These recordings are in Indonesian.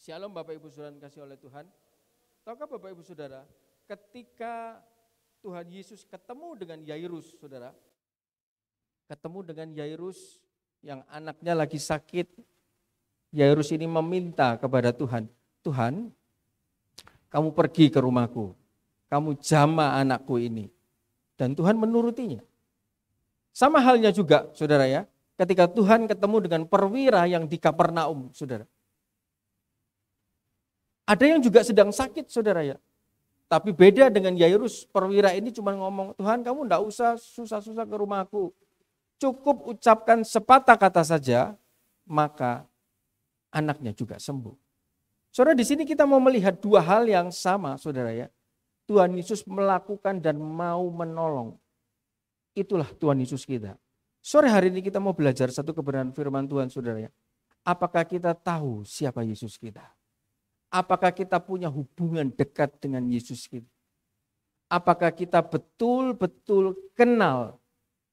Shalom Bapak Ibu Saudara yang kasih oleh Tuhan. Tahukah Bapak Ibu Saudara, ketika Tuhan Yesus ketemu dengan Yairus, Saudara. Ketemu dengan Yairus yang anaknya lagi sakit. Yairus ini meminta kepada Tuhan, Tuhan, kamu pergi ke rumahku, kamu jamah anakku ini. Dan Tuhan menurutinya. Sama halnya juga, Saudara ya, ketika Tuhan ketemu dengan perwira yang di Kapernaum, Saudara. Ada yang juga sedang sakit, Saudara ya. Tapi beda dengan Yairus, perwira ini cuma ngomong, Tuhan kamu enggak usah susah-susah ke rumahku. Cukup ucapkan sepatah kata saja, maka anaknya juga sembuh. Saudara, di sini kita mau melihat dua hal yang sama, Saudara ya. Tuhan Yesus melakukan dan mau menolong. Itulah Tuhan Yesus kita. Sore hari ini kita mau belajar satu kebenaran firman Tuhan, Saudara ya. Apakah kita tahu siapa Yesus kita? Apakah kita punya hubungan dekat dengan Yesus kita? Apakah kita betul-betul kenal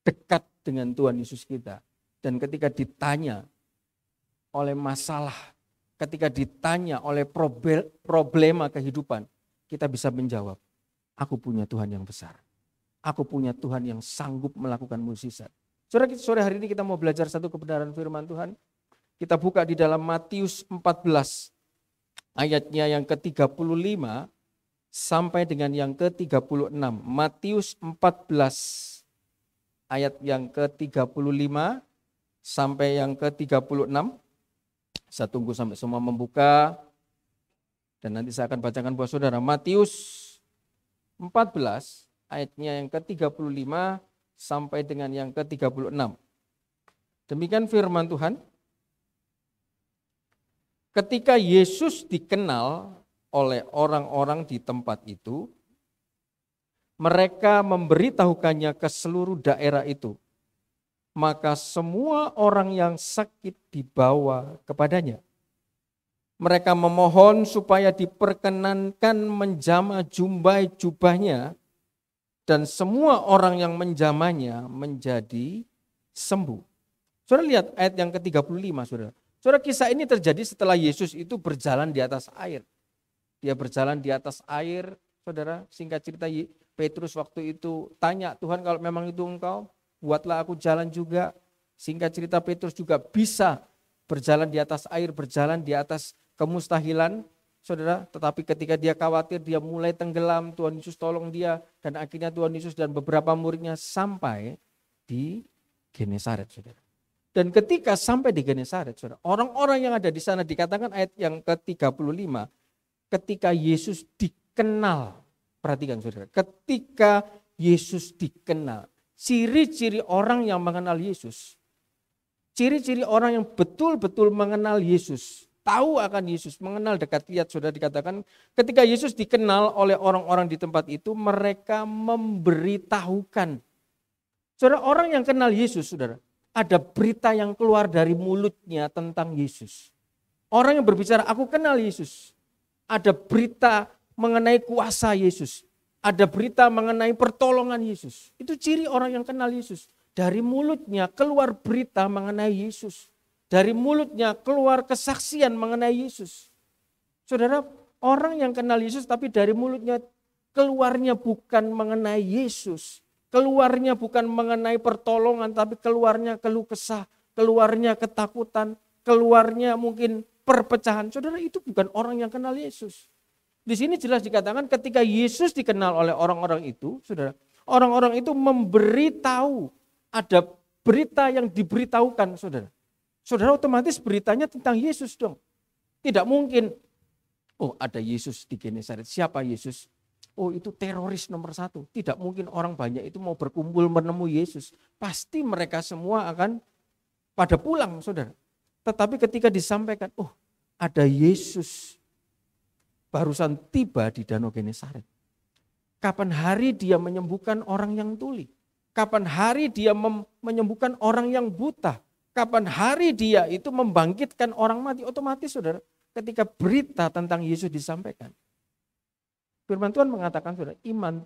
dekat dengan Tuhan Yesus kita? Dan ketika ditanya oleh masalah, ketika ditanya oleh problema kehidupan, kita bisa menjawab, aku punya Tuhan yang besar. Aku punya Tuhan yang sanggup melakukan mukjizat. Sore hari ini kita mau belajar satu kebenaran firman Tuhan. Kita buka di dalam Matius 14. Ayatnya yang ke-35 sampai dengan yang ke-36. Matius 14 ayat yang ke-35 sampai yang ke-36. Saya tunggu sampai semua membuka. Dan nanti saya akan bacakan buat saudara. Matius 14 ayatnya yang ke-35 sampai dengan yang ke-36. Demikian firman Tuhan. Ketika Yesus dikenal oleh orang-orang di tempat itu, mereka memberitahukannya ke seluruh daerah itu. Maka semua orang yang sakit dibawa kepadanya. Mereka memohon supaya diperkenankan menjamah jubahnya, dan semua orang yang menjamahnya menjadi sembuh. Saudara lihat ayat yang ke-35, saudara. Saudara, kisah ini terjadi setelah Yesus itu berjalan di atas air. Dia berjalan di atas air, saudara. Singkat cerita, Petrus waktu itu tanya, Tuhan kalau memang itu engkau, buatlah aku jalan juga. Singkat cerita, Petrus juga bisa berjalan di atas air, berjalan di atas kemustahilan, saudara. Tetapi ketika dia khawatir, dia mulai tenggelam, Tuhan Yesus tolong dia. Dan akhirnya Tuhan Yesus dan beberapa muridnya sampai di Genesaret, saudara. Dan ketika sampai di Genesaret, saudara, orang-orang yang ada di sana dikatakan ayat yang ke-35, ketika Yesus dikenal, perhatikan saudara, ketika Yesus dikenal, ciri-ciri orang yang mengenal Yesus, ciri-ciri orang yang betul-betul mengenal Yesus, tahu akan Yesus, mengenal dekat, lihat saudara dikatakan, ketika Yesus dikenal oleh orang-orang di tempat itu, mereka memberitahukan. Saudara, orang yang kenal Yesus, saudara, ada berita yang keluar dari mulutnya tentang Yesus. Orang yang berbicara, aku kenal Yesus. Ada berita mengenai kuasa Yesus. Ada berita mengenai pertolongan Yesus. Itu ciri orang yang kenal Yesus. Dari mulutnya keluar berita mengenai Yesus. Dari mulutnya keluar kesaksian mengenai Yesus. Saudara, orang yang kenal Yesus tapi dari mulutnya keluarnya bukan mengenai Yesus. Keluarnya bukan mengenai pertolongan, tapi keluarnya keluh kesah, keluarnya ketakutan, keluarnya mungkin perpecahan. Saudara, itu bukan orang yang kenal Yesus. Di sini jelas dikatakan ketika Yesus dikenal oleh orang-orang itu, saudara, orang-orang itu memberitahu, ada berita yang diberitahukan, saudara. Saudara, otomatis beritanya tentang Yesus dong. Tidak mungkin, oh ada Yesus di Genesaret, siapa Yesus? Oh itu teroris nomor 1. Tidak mungkin orang banyak itu mau berkumpul menemui Yesus. Pasti mereka semua akan pada pulang, saudara. Tetapi ketika disampaikan, oh ada Yesus barusan tiba di Danau Genesaret. Kapan hari dia menyembuhkan orang yang tuli? Kapan hari dia menyembuhkan orang yang buta? Kapan hari dia itu membangkitkan orang mati? Otomatis saudara, ketika berita tentang Yesus disampaikan, firman Tuhan mengatakan, saudara, iman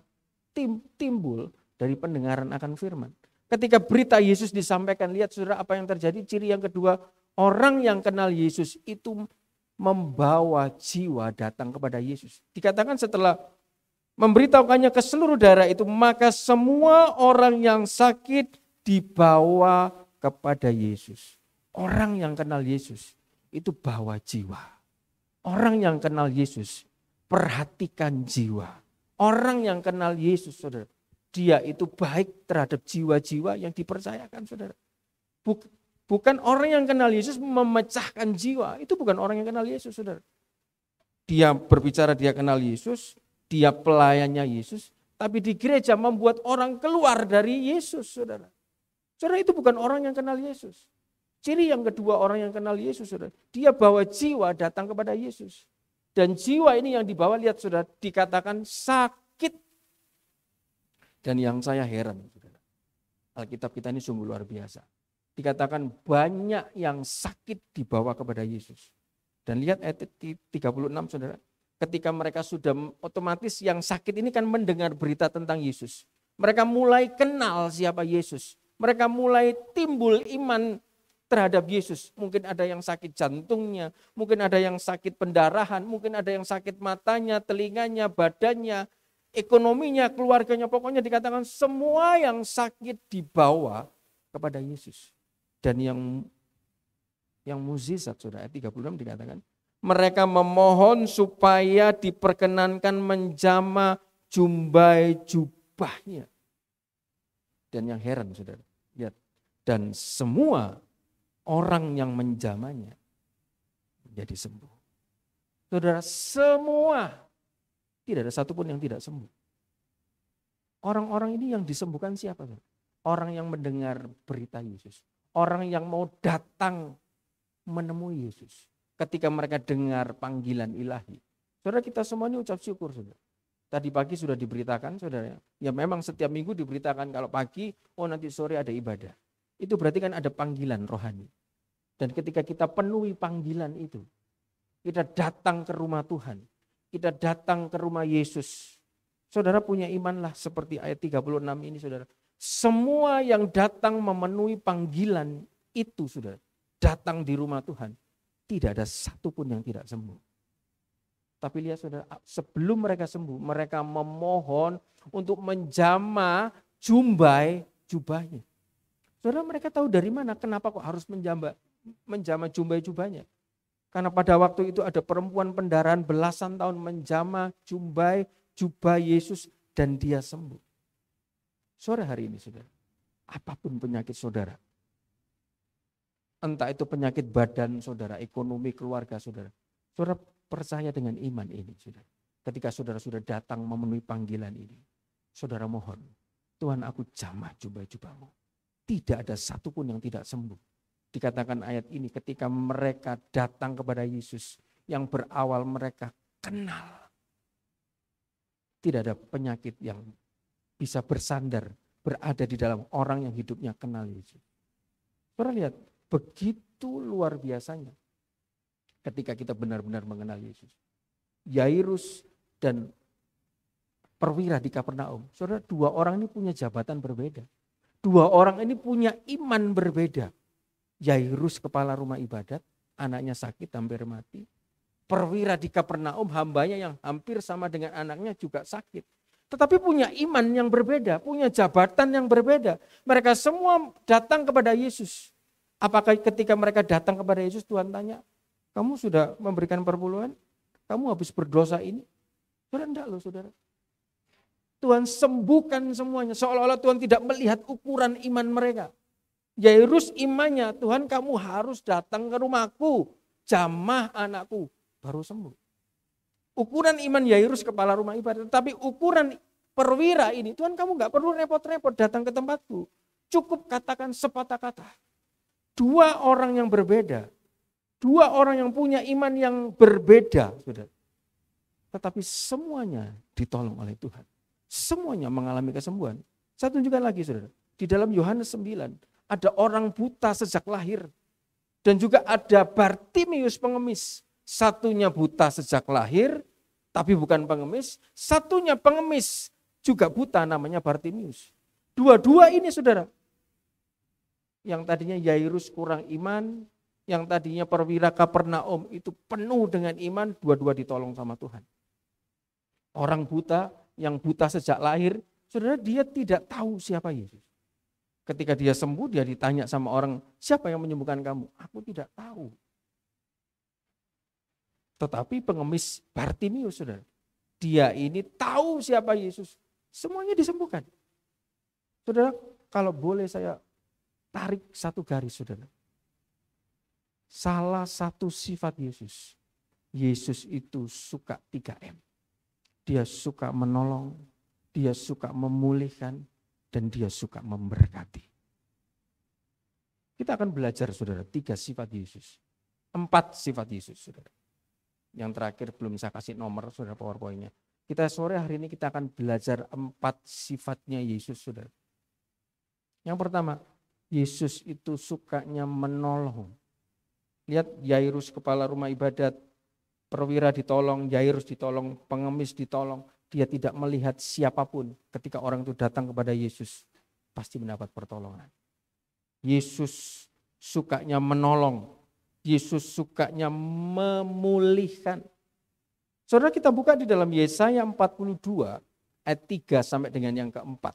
timbul dari pendengaran akan firman. Ketika berita Yesus disampaikan, lihat saudara apa yang terjadi. Ciri yang kedua, orang yang kenal Yesus itu membawa jiwa datang kepada Yesus. Dikatakan setelah memberitahukannya ke seluruh daerah itu, maka semua orang yang sakit dibawa kepada Yesus. Orang yang kenal Yesus itu bawa jiwa. Orang yang kenal Yesus perhatikan jiwa. Orang yang kenal Yesus, saudara, dia itu baik terhadap jiwa-jiwa yang dipercayakan, saudara. Bukan orang yang kenal Yesus memecahkan jiwa. Itu bukan orang yang kenal Yesus, saudara. Dia berbicara dia kenal Yesus, dia pelayannya Yesus, tapi di gereja membuat orang keluar dari Yesus, saudara. Saudara, itu bukan orang yang kenal Yesus. Ciri yang kedua orang yang kenal Yesus, saudara, dia bawa jiwa datang kepada Yesus. Dan jiwa ini yang dibawa, lihat saudara, dikatakan sakit. Dan yang saya heran, saudara, Alkitab kita ini sungguh luar biasa. Dikatakan banyak yang sakit dibawa kepada Yesus. Dan lihat ayat 36, saudara. Ketika mereka sudah otomatis yang sakit ini kan mendengar berita tentang Yesus. Mereka mulai kenal siapa Yesus. Mereka mulai timbul iman terhadap Yesus. Mungkin ada yang sakit jantungnya, mungkin ada yang sakit pendarahan, mungkin ada yang sakit matanya, telinganya, badannya, ekonominya, keluarganya. Pokoknya dikatakan semua yang sakit dibawa kepada Yesus. Dan yang mukjizat, saudara, ayat 36 dikatakan, mereka memohon supaya diperkenankan menjamah jumbai jubahnya. Dan yang heran, saudara, lihat, dan semua orang yang menjamahnya menjadi sembuh. Saudara, semua, tidak ada satupun yang tidak sembuh. Orang-orang ini yang disembuhkan siapa? Orang yang mendengar berita Yesus. Orang yang mau datang menemui Yesus. Ketika mereka dengar panggilan ilahi. Saudara, kita semua ini ucap syukur, saudara. Tadi pagi sudah diberitakan, saudara. Ya memang setiap minggu diberitakan kalau pagi, oh nanti sore ada ibadah. Itu berarti kan ada panggilan rohani. Dan ketika kita penuhi panggilan itu, kita datang ke rumah Tuhan. Kita datang ke rumah Yesus. Saudara punya imanlah seperti ayat 36 ini, saudara. Semua yang datang memenuhi panggilan itu, saudara, datang di rumah Tuhan. Tidak ada satupun yang tidak sembuh. Tapi lihat saudara, sebelum mereka sembuh, mereka memohon untuk menjamah jumbai jubahnya. Saudara, mereka tahu dari mana, kenapa kok harus menjamah jumbai jubahnya. Karena pada waktu itu ada perempuan pendarahan belasan tahun menjamah jumbai jubah Yesus dan dia sembuh. Sore hari ini, saudara, apapun penyakit saudara, entah itu penyakit badan saudara, ekonomi keluarga saudara, saudara percaya dengan iman ini, saudara. Ketika saudara sudah datang memenuhi panggilan ini, saudara mohon, Tuhan, aku jamah jubah-jubahmu. Tidak ada satupun yang tidak sembuh. Dikatakan ayat ini, ketika mereka datang kepada Yesus, yang berawal mereka kenal. Tidak ada penyakit yang bisa bersandar, berada di dalam orang yang hidupnya kenal Yesus. Saudara lihat, begitu luar biasanya ketika kita benar-benar mengenal Yesus. Yairus dan perwira di Kapernaum. Saudara, dua orang ini punya jabatan berbeda. Dua orang ini punya iman berbeda. Yairus kepala rumah ibadat, anaknya sakit hampir mati. Perwira di Kapernaum, hambanya yang hampir sama dengan anaknya juga sakit. Tetapi punya iman yang berbeda, punya jabatan yang berbeda. Mereka semua datang kepada Yesus. Apakah ketika mereka datang kepada Yesus, Tuhan tanya, kamu sudah memberikan perpuluhan? Kamu habis berdosa ini? Saudara, enggak loh saudara. Tuhan sembuhkan semuanya, seolah-olah Tuhan tidak melihat ukuran iman mereka. Yairus imannya, Tuhan kamu harus datang ke rumahku, jamah anakku, baru sembuh. Ukuran iman Yairus kepala rumah ibadat, tapi ukuran perwira ini, Tuhan kamu gak perlu repot-repot datang ke tempatku. Cukup katakan sepatah kata. Dua orang yang berbeda, dua orang yang punya iman yang berbeda, saudara. Tetapi semuanya ditolong oleh Tuhan. Semuanya mengalami kesembuhan. Saya tunjukkan lagi saudara, di dalam Yohanes 9 ada orang buta sejak lahir. Dan juga ada Bartimius pengemis. Satunya buta sejak lahir, tapi bukan pengemis. Satunya pengemis, juga buta namanya Bartimius. Dua-dua ini saudara. Yang tadinya Yairus kurang iman, yang tadinya perwira Kapernaum itu penuh dengan iman, dua-dua ditolong sama Tuhan. Orang buta, yang buta sejak lahir, saudara, dia tidak tahu siapa Yesus. Ketika dia sembuh, dia ditanya sama orang, siapa yang menyembuhkan kamu? Aku tidak tahu. Tetapi pengemis Bartimius, saudara, dia ini tahu siapa Yesus. Semuanya disembuhkan. Saudara, kalau boleh saya tarik satu garis, saudara. Salah satu sifat Yesus, Yesus itu suka 3M. Dia suka menolong, dia suka memulihkan, dan dia suka memberkati. Kita akan belajar, saudara, 3 sifat Yesus. 4 sifat Yesus, saudara. Yang terakhir belum saya kasih nomor, saudara, PowerPoint-nya. Kita sore hari ini kita akan belajar 4 sifatnya Yesus, saudara. Yang pertama, Yesus itu sukanya menolong. Lihat Yairus kepala rumah ibadat, perwira ditolong, Yairus ditolong, pengemis ditolong. Dia tidak melihat siapapun ketika orang itu datang kepada Yesus, pasti mendapat pertolongan. Yesus sukanya menolong, Yesus sukanya memulihkan. Saudara, kita buka di dalam Yesaya 42 ayat 3 sampai dengan yang keempat.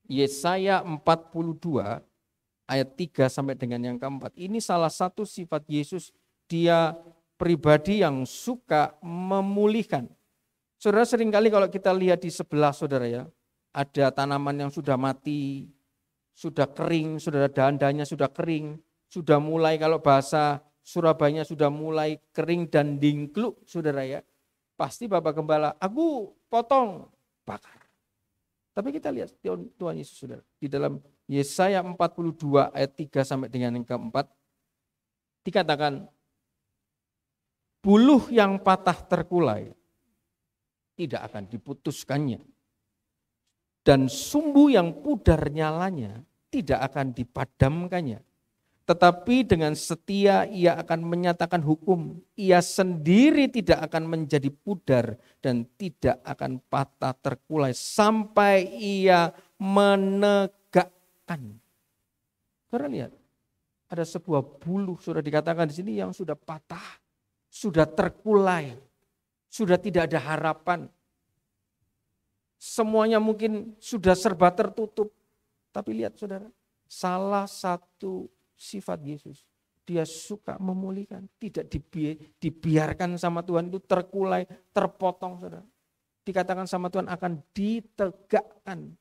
Yesaya 42 ayat 3 sampai dengan yang keempat. Ini salah satu sifat Yesus, dia pribadi yang suka memulihkan. Saudara, seringkali kalau kita lihat di sebelah, saudara, ya, ada tanaman yang sudah mati, sudah kering, saudara, dahan-dahannya sudah kering, sudah mulai, kalau bahasa Surabaya, sudah mulai kering dan dingkluk, saudara, ya. Pasti Bapak Gembala, aku potong, bakar. Tapi kita lihat Tuhan Yesus, saudara, di dalam Yesaya 42 ayat 3 sampai dengan yang keempat, dikatakan, buluh yang patah terkulai tidak akan diputuskannya, dan sumbu yang pudar nyalanya tidak akan dipadamkannya. Tetapi dengan setia ia akan menyatakan hukum, ia sendiri tidak akan menjadi pudar dan tidak akan patah terkulai sampai ia menegakkan. Saudara lihat, ada sebuah buluh, sudah dikatakan di sini, yang sudah patah, sudah terkulai, sudah tidak ada harapan. Semuanya mungkin sudah serba tertutup. Tapi lihat, saudara, salah satu sifat Yesus, dia suka memulihkan, tidak dibiarkan sama Tuhan itu terkulai, terpotong, saudara. Dikatakan sama Tuhan akan ditegakkan.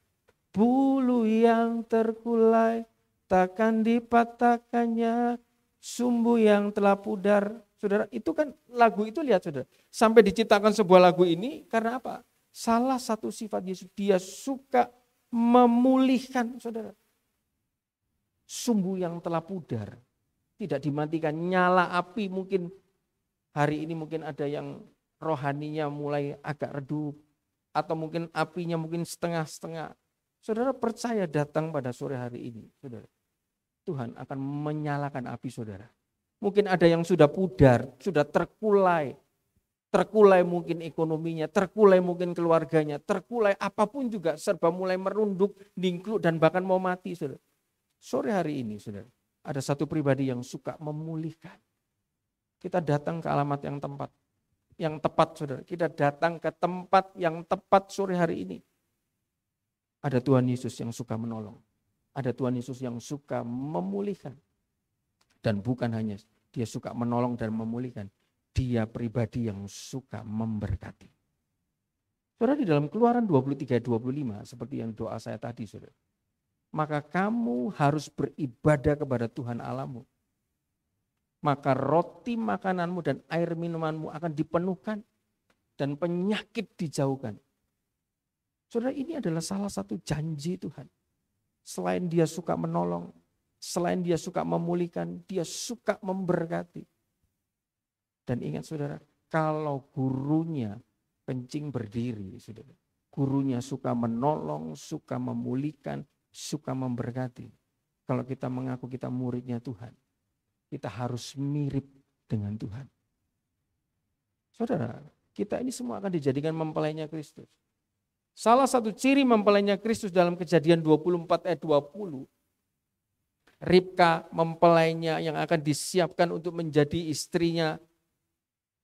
Bulu yang terkulai takkan dipatahkannya, sumbu yang telah pudar. Saudara, itu kan lagu itu, lihat, saudara. Sampai diciptakan sebuah lagu ini karena apa? Salah satu sifat Yesus, dia suka memulihkan, saudara. Sumbu yang telah pudar, tidak dimatikan, nyala api. Mungkin hari ini mungkin ada yang rohaninya mulai agak redup, atau mungkin apinya mungkin setengah-setengah. Saudara, percaya datang pada sore hari ini, saudara, Tuhan akan menyalakan api, saudara. Mungkin ada yang sudah pudar, sudah terkulai mungkin ekonominya, terkulai mungkin keluarganya, terkulai apapun juga, serba mulai merunduk, dingkluk, dan bahkan mau mati, saudara. Sore hari ini, saudara, ada satu pribadi yang suka memulihkan. Kita datang ke alamat yang tepat, saudara. Kita datang ke tempat yang tepat sore hari ini. Ada Tuhan Yesus yang suka menolong. Ada Tuhan Yesus yang suka memulihkan. Dan bukan hanya dia suka menolong dan memulihkan, dia pribadi yang suka memberkati. Saudara, di dalam Keluaran 23-25, seperti yang doa saya tadi, saudara. Maka kamu harus beribadah kepada Tuhan Allahmu. Maka roti makananmu dan air minumanmu akan dipenuhkan dan penyakit dijauhkan. Saudara, ini adalah salah satu janji Tuhan. Selain dia suka menolong, selain dia suka memulihkan, dia suka memberkati. Dan ingat, saudara, kalau gurunya kencing berdiri, saudara, gurunya suka menolong, suka memulihkan, suka memberkati. Kalau kita mengaku kita muridnya Tuhan, kita harus mirip dengan Tuhan. Saudara, kita ini semua akan dijadikan mempelainya Kristus. Salah satu ciri mempelainya Kristus dalam Kejadian 24 ayat 20, Ribka mempelainya yang akan disiapkan untuk menjadi istrinya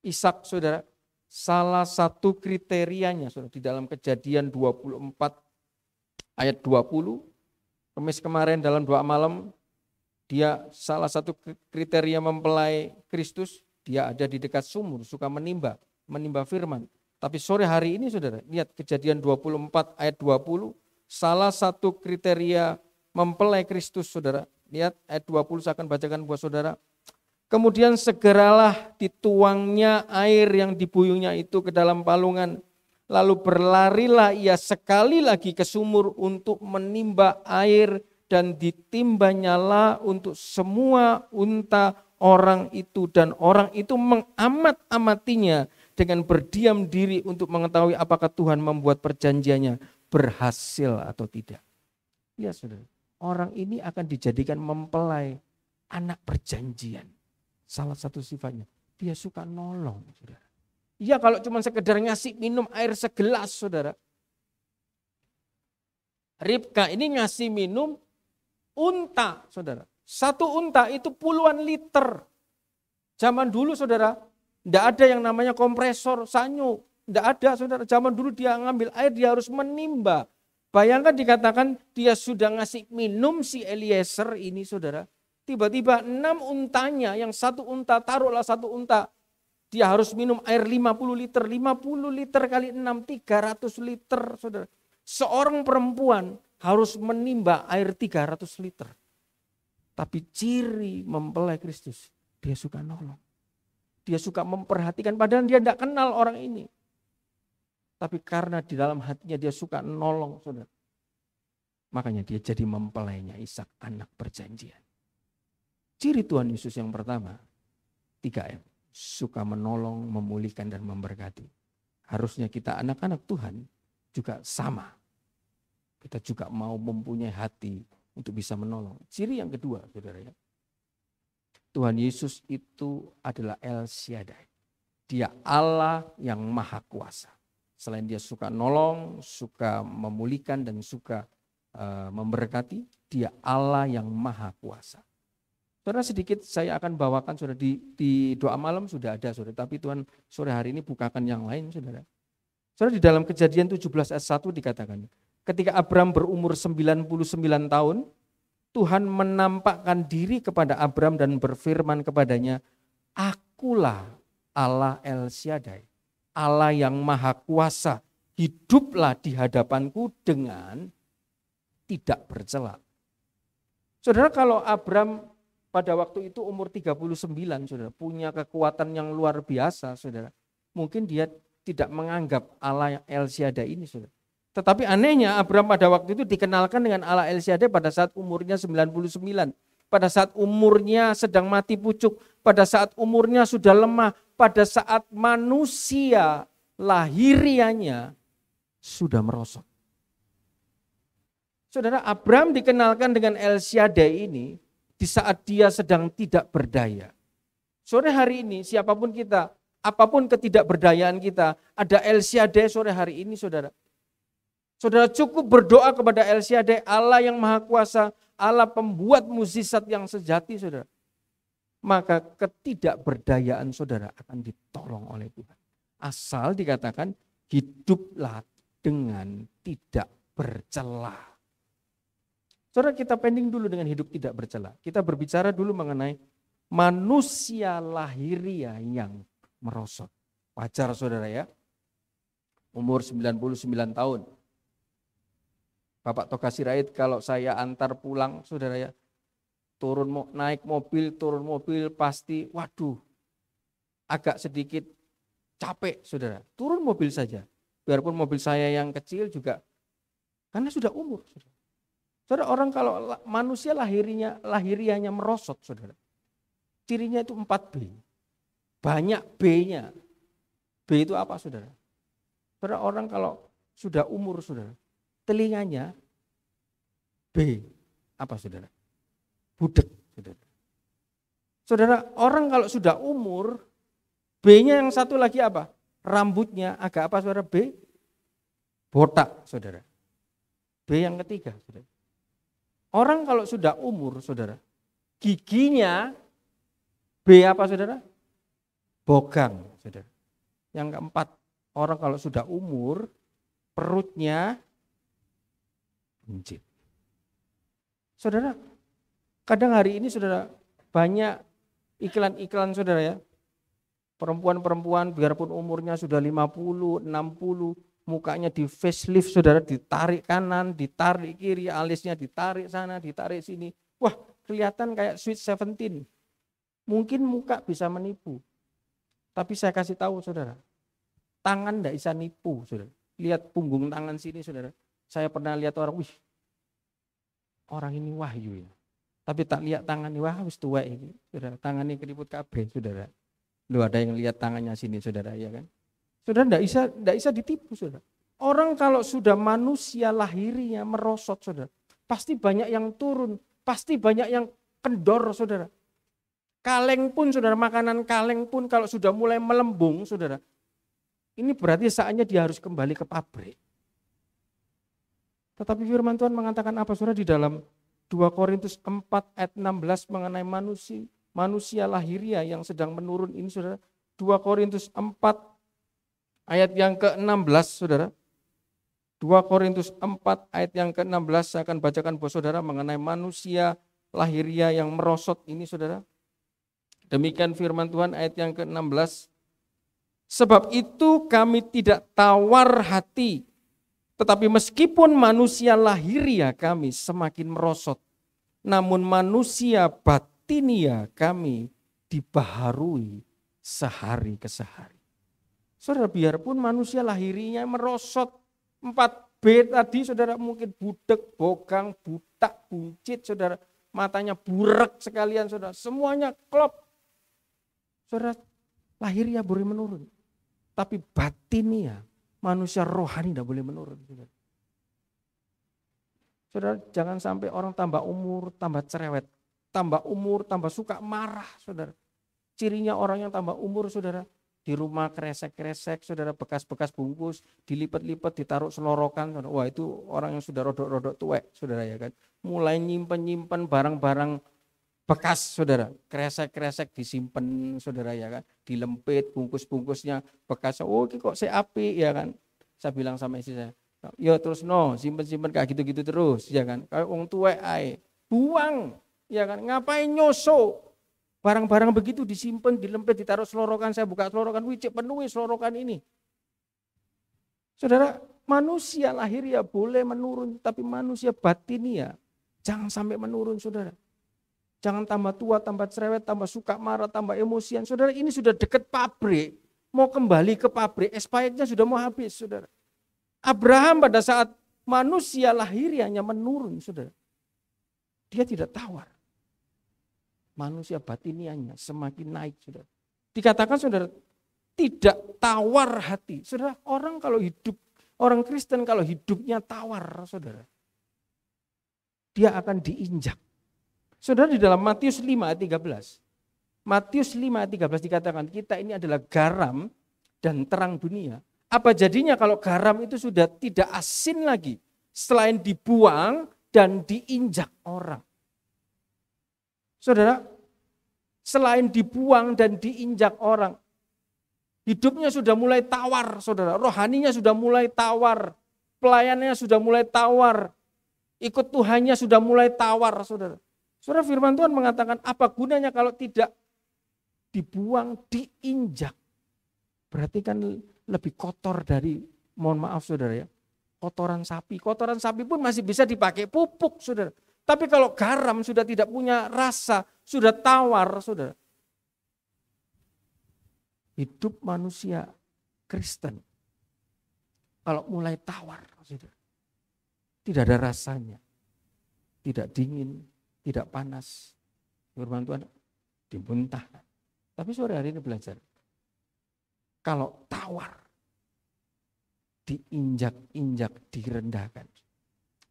Ishak, saudara. Salah satu kriterianya, saudara, di dalam Kejadian 24 ayat 20, Kamis kemarin dalam doa malam, dia salah satu kriteria mempelai Kristus, dia ada di dekat sumur, suka menimba firman. Tapi sore hari ini, saudara, lihat Kejadian 24 ayat 20, salah satu kriteria mempelai Kristus, saudara. Lihat ayat 20, saya akan bacakan buat saudara. Kemudian segeralah dituangnya air yang dibuyungnya itu ke dalam palungan. Lalu berlarilah ia sekali lagi ke sumur untuk menimba air dan ditimbanyalah untuk semua unta orang itu. Dan orang itu mengamat-amatinya dengan berdiam diri untuk mengetahui apakah Tuhan membuat perjanjiannya berhasil atau tidak. Ya saudara, orang ini akan dijadikan mempelai anak perjanjian. Salah satu sifatnya, dia suka nolong, saudara. Ya kalau cuma sekedar ngasih minum air segelas, saudara. Ribka ini ngasih minum unta, saudara. Satu unta itu puluhan liter. Zaman dulu, saudara, tidak ada yang namanya kompresor sanyu. Tidak ada, saudara. Zaman dulu dia ngambil air, dia harus menimba. Bayangkan dikatakan dia sudah ngasih minum si Eliezer ini, saudara. Tiba-tiba 6 untanya, yang satu unta, taruhlah satu unta. Dia harus minum air 50 liter. 50 liter kali 6, 300 liter, saudara. Seorang perempuan harus menimba air 300 liter. Tapi ciri mempelai Kristus, dia suka nolong. Dia suka memperhatikan, padahal dia tidak kenal orang ini. Tapi karena di dalam hatinya dia suka nolong, saudara. Makanya dia jadi mempelainya Ishak, anak perjanjian. Ciri Tuhan Yesus yang pertama, 3M. Suka menolong, memulihkan, dan memberkati. Harusnya kita anak-anak Tuhan juga sama. Kita juga mau mempunyai hati untuk bisa menolong. Ciri yang kedua, saudara ya. Tuhan Yesus itu adalah El Shaddai. Dia Allah yang maha kuasa. Selain dia suka nolong, suka memulihkan, dan suka memberkati, dia Allah yang maha kuasa. Saudara, sedikit saya akan bawakan, saudara, di doa malam sudah ada, saudara. Tapi Tuhan sore hari ini bukakan yang lain, saudara. Saudara, di dalam Kejadian 17 ayat 1 dikatakan, ketika Abram berumur 99 tahun, Tuhan menampakkan diri kepada Abram dan berfirman kepadanya, Akulah Allah El Shaddai, Allah yang maha kuasa, hiduplah di hadapanku dengan tidak bercela. Saudara, kalau Abram pada waktu itu umur 39, saudara, punya kekuatan yang luar biasa, saudara. Mungkin dia tidak menganggap Allah El Shaddai ini, saudara. Tetapi anehnya Abram pada waktu itu dikenalkan dengan Allah El Shaddai pada saat umurnya 99. Pada saat umurnya sedang mati pucuk, pada saat umurnya sudah lemah, pada saat manusia lahirianya sudah merosot. Saudara, Abram dikenalkan dengan El Shaddai ini di saat dia sedang tidak berdaya. Sore hari ini siapapun kita, apapun ketidakberdayaan kita, ada El Shaddai sore hari ini, saudara. Saudara cukup berdoa kepada El Shaddai, Allah yang maha kuasa, Allah pembuat mukjizat yang sejati, saudara. Maka ketidakberdayaan saudara akan ditolong oleh Tuhan. Asal dikatakan hiduplah dengan tidak bercela. Saudara, kita pending dulu dengan hidup tidak bercela. Kita berbicara dulu mengenai manusia lahiriah yang merosot. Wajar, saudara ya. Umur 99 tahun. Bapak Toga Sirait kalau saya antar pulang, saudara ya. Naik mobil, turun mobil pasti, waduh, agak sedikit capek, saudara. Turun mobil saja. Biarpun mobil saya yang kecil juga, karena sudah umur, saudara. Saudara, orang kalau manusia lahiriahnya merosot, saudara. Cirinya itu 4B. Banyak B-nya. B itu apa, saudara? Saudara, orang kalau sudah umur, saudara, telinganya B. Apa, saudara? Budek, saudara. Saudara, orang kalau sudah umur, B-nya yang satu lagi apa? Rambutnya agak apa, saudara? B. Botak, saudara. B yang ketiga, saudara. Orang kalau sudah umur, saudara, giginya B apa, saudara? Bogang, saudara. Yang keempat, orang kalau sudah umur, perutnya buncit. Saudara, kadang hari ini, saudara, banyak iklan-iklan, saudara ya. Perempuan-perempuan biarpun umurnya sudah 50, 60, mukanya di facelift, saudara, ditarik kanan, ditarik kiri, alisnya ditarik sana, ditarik sini. Wah, kelihatan kayak Sweet 17. Mungkin muka bisa menipu. Tapi saya kasih tahu, saudara, tangan enggak bisa nipu, saudara. Lihat punggung tangan sini, saudara. Saya pernah lihat orang, wih, orang ini wahyu ya. Tapi tak lihat tangannya, wah, wis tua ini, saudara. Tangannya keriput kabeh, saudara. Lu ada yang lihat tangannya sini, saudara, ya kan? Saudara, enggak bisa ditipu, saudara. Orang kalau sudah manusia lahirinya merosot, saudara, pasti banyak yang turun, pasti banyak yang kendor, saudara. Kaleng pun, saudara, makanan kaleng pun kalau sudah mulai melembung, saudara, ini berarti saatnya dia harus kembali ke pabrik. Tetapi firman Tuhan mengatakan apa, saudara, di dalam 2 Korintus 4 ayat 16 mengenai manusia lahiriah yang sedang menurun ini, saudara. 2 Korintus 4 ayat yang ke-16, saudara. 2 Korintus 4 ayat yang ke-16 saya akan bacakan buat saudara mengenai manusia lahiriah yang merosot ini, saudara. Demikian firman Tuhan ayat yang ke-16. Sebab itu kami tidak tawar hati, tetapi meskipun manusia lahiriah kami semakin merosot, namun manusia batinia kami dibaharui sehari ke sehari. Saudara, biarpun manusia lahirinya merosot, 4B tadi, saudara, mungkin budek, bogang, butak, buncit, saudara, matanya burek sekalian, saudara, semuanya klop. Saudara, lahiriah boleh menurun, tapi batinia, manusia rohani tidak boleh menurun. Saudara. Saudara, jangan sampai orang tambah umur, tambah cerewet, tambah umur, tambah suka marah, saudara. Cirinya orang yang tambah umur, saudara, di rumah kresek-kresek, saudara, bekas-bekas bungkus, dilipat-lipat, ditaruh selorokan. Saudara. Wah, itu orang yang sudah rodok-rodok tuwek, saudara, ya kan. Mulai nyimpen-nyimpen barang-barang bekas, saudara, kresek-kresek disimpan, saudara, ya kan, dilempit, bungkus-bungkusnya bekas. Oh, ini kok saya api, ya kan. Saya bilang sama istri saya, ya terus simpen-simpen kayak gitu-gitu terus, ya kan. Kayak wong tuwek ae, buang, ya kan. Ngapain nyosok? Barang-barang begitu disimpan, dilempit, ditaruh selorokan. Saya buka selorokan, wih, penuhi selorokan ini. Saudara, manusia lahiriah boleh menurun, tapi manusia batinia jangan sampai menurun, saudara. Jangan tambah tua, tambah cerewet, tambah suka marah, tambah emosian. Saudara, ini sudah dekat pabrik. Mau kembali ke pabrik, expirednya sudah mau habis, saudara. Abraham pada saat manusia lahiriahnya menurun, saudara. Dia tidak tawar. Manusia batinianya semakin naik, saudara. Dikatakan, saudara, tidak tawar hati. Saudara, orang Kristen kalau hidupnya tawar, saudara, dia akan diinjak. Saudara, di dalam Matius 5 ayat 13. Matius 5 ayat 13 dikatakan kita ini adalah garam dan terang dunia. Apa jadinya kalau garam itu sudah tidak asin lagi selain dibuang dan diinjak orang? Saudara, selain dibuang dan diinjak orang, hidupnya sudah mulai tawar, saudara. Rohaninya sudah mulai tawar, pelayanannya sudah mulai tawar, ikut Tuhannya sudah mulai tawar, saudara. Saudara, firman Tuhan mengatakan apa gunanya kalau tidak dibuang, diinjak. Berarti kan lebih kotor dari, mohon maaf saudara ya, kotoran sapi. Kotoran sapi pun masih bisa dipakai pupuk, saudara. Tapi kalau garam sudah tidak punya rasa, sudah tawar, saudara. Hidup manusia Kristen kalau mulai tawar, saudara, tidak ada rasanya, tidak dingin, tidak panas, firman Tuhan dimuntahkan. Tapi sore hari ini belajar, kalau tawar, diinjak-injak, direndahkan.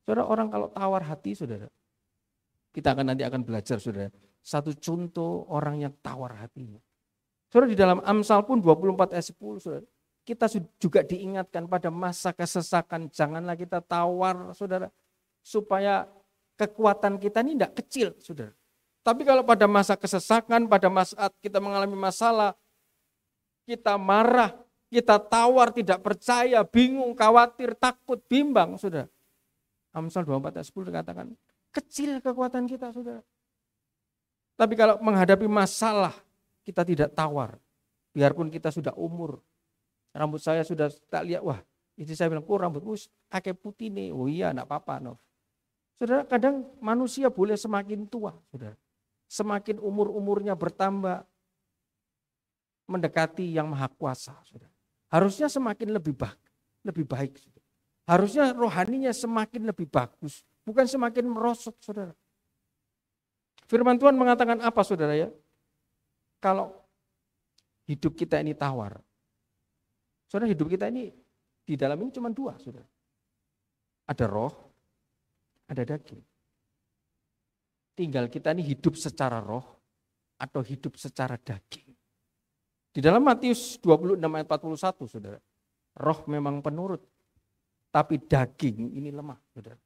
Saudara, orang kalau tawar hati, saudara, kita nanti akan belajar, saudara, satu contoh orang yang tawar hatinya. Saudara, di dalam Amsal pun 24 ayat 10, saudara, kita juga diingatkan pada masa kesesakan, janganlah kita tawar, saudara, supaya kekuatan kita ini tidak kecil, saudara. Tapi kalau pada masa kesesakan, pada saat kita mengalami masalah, kita marah, kita tawar, tidak percaya, bingung, khawatir, takut, bimbang, saudara. Amsal 24 ayat 10 dikatakan, kecil kekuatan kita, saudara. Tapi kalau menghadapi masalah, kita tidak tawar. Biarpun kita sudah umur, rambut saya sudah tak lihat, wah, istri saya bilang, rambutmu akeh putih nih. Oh iya, enggak apa-apa. No. Saudara, kadang manusia boleh semakin tua, saudara. Semakin umur-umurnya bertambah, mendekati yang maha kuasa, saudara. Harusnya semakin lebih baik, saudara. Harusnya rohaninya semakin lebih bagus, bukan semakin merosot, saudara. Firman Tuhan mengatakan apa, saudara ya? Kalau hidup kita ini tawar, saudara, hidup kita ini di dalam ini cuma dua, saudara. Ada roh, ada daging. Tinggal kita ini hidup secara roh atau hidup secara daging. Di dalam Matius 26 ayat 41, saudara, roh memang penurut, tapi daging ini lemah, saudara.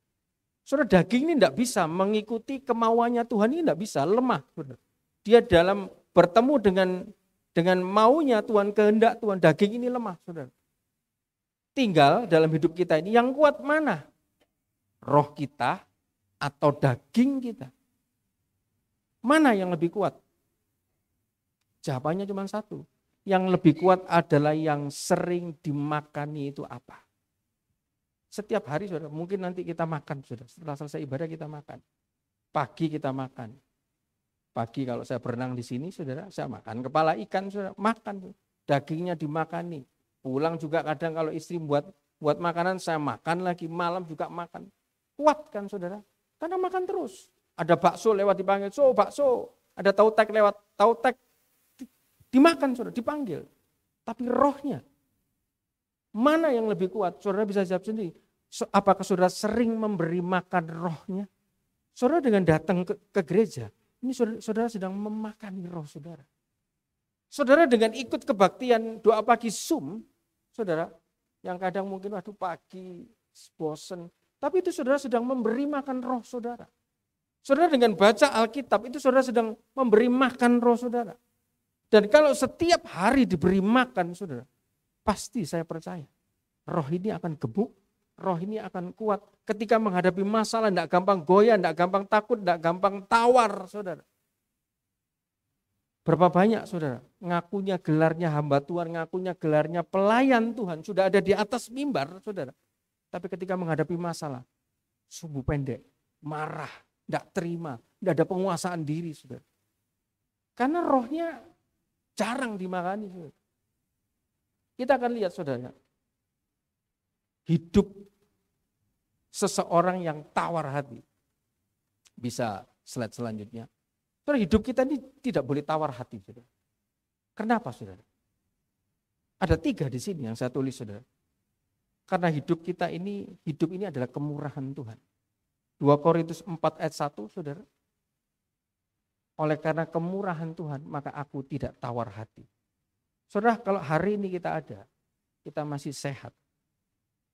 Saudara, daging ini tidak bisa mengikuti kemauannya Tuhan, ini tidak bisa, lemah, saudara. Dia dalam bertemu dengan maunya Tuhan, kehendak Tuhan, daging ini lemah, saudara. Tinggal dalam hidup kita ini yang kuat mana? Roh kita atau daging kita? Mana yang lebih kuat? Jawabannya cuma satu. Yang lebih kuat adalah yang sering dimakani itu apa? Setiap hari, saudara, mungkin nanti kita makan, saudara. Setelah selesai ibadah kita makan. Pagi kita makan. Pagi kalau saya berenang di sini, saudara, saya makan kepala ikan, saudara, makan. Dagingnya dimakani. Pulang juga kadang kalau istri buat makanan, saya makan lagi. Malam juga makan. Kuat kan, saudara? Karena makan terus. Ada bakso lewat dipanggil, so bakso. Ada tautek lewat, tautek. Dimakan, saudara, dipanggil. Tapi rohnya, mana yang lebih kuat? Saudara bisa jawab sendiri. Apakah saudara sering memberi makan rohnya? Saudara dengan datang ke gereja, ini saudara sedang memakani roh saudara. Saudara dengan ikut kebaktian doa pagi Zoom, saudara, yang kadang mungkin waduh pagi, bosen. Tapi itu saudara sedang memberi makan roh saudara. Saudara dengan baca Alkitab, itu saudara sedang memberi makan roh saudara. Dan kalau setiap hari diberi makan, saudara, pasti saya percaya, roh ini akan gemuk, roh ini akan kuat. Ketika menghadapi masalah, tidak gampang goyah, tidak gampang takut, tidak gampang tawar, saudara. Berapa banyak, saudara, ngakunya gelarnya hamba Tuhan, ngakunya gelarnya pelayan Tuhan, sudah ada di atas mimbar, saudara. Tapi ketika menghadapi masalah, sumbu pendek, marah, tidak terima, tidak ada penguasaan diri, saudara. Karena rohnya jarang dimakani, saudara. Kita akan lihat, saudara, hidup seseorang yang tawar hati. Bisa slide selanjutnya. Saudara, hidup kita ini tidak boleh tawar hati, saudara. Kenapa, saudara? Ada 3 di sini yang saya tulis, saudara. Karena hidup ini adalah kemurahan Tuhan. 2 Korintus 4 ayat 1, saudara. Oleh karena kemurahan Tuhan, maka aku tidak tawar hati. Saudara, kalau hari ini kita ada, kita masih sehat,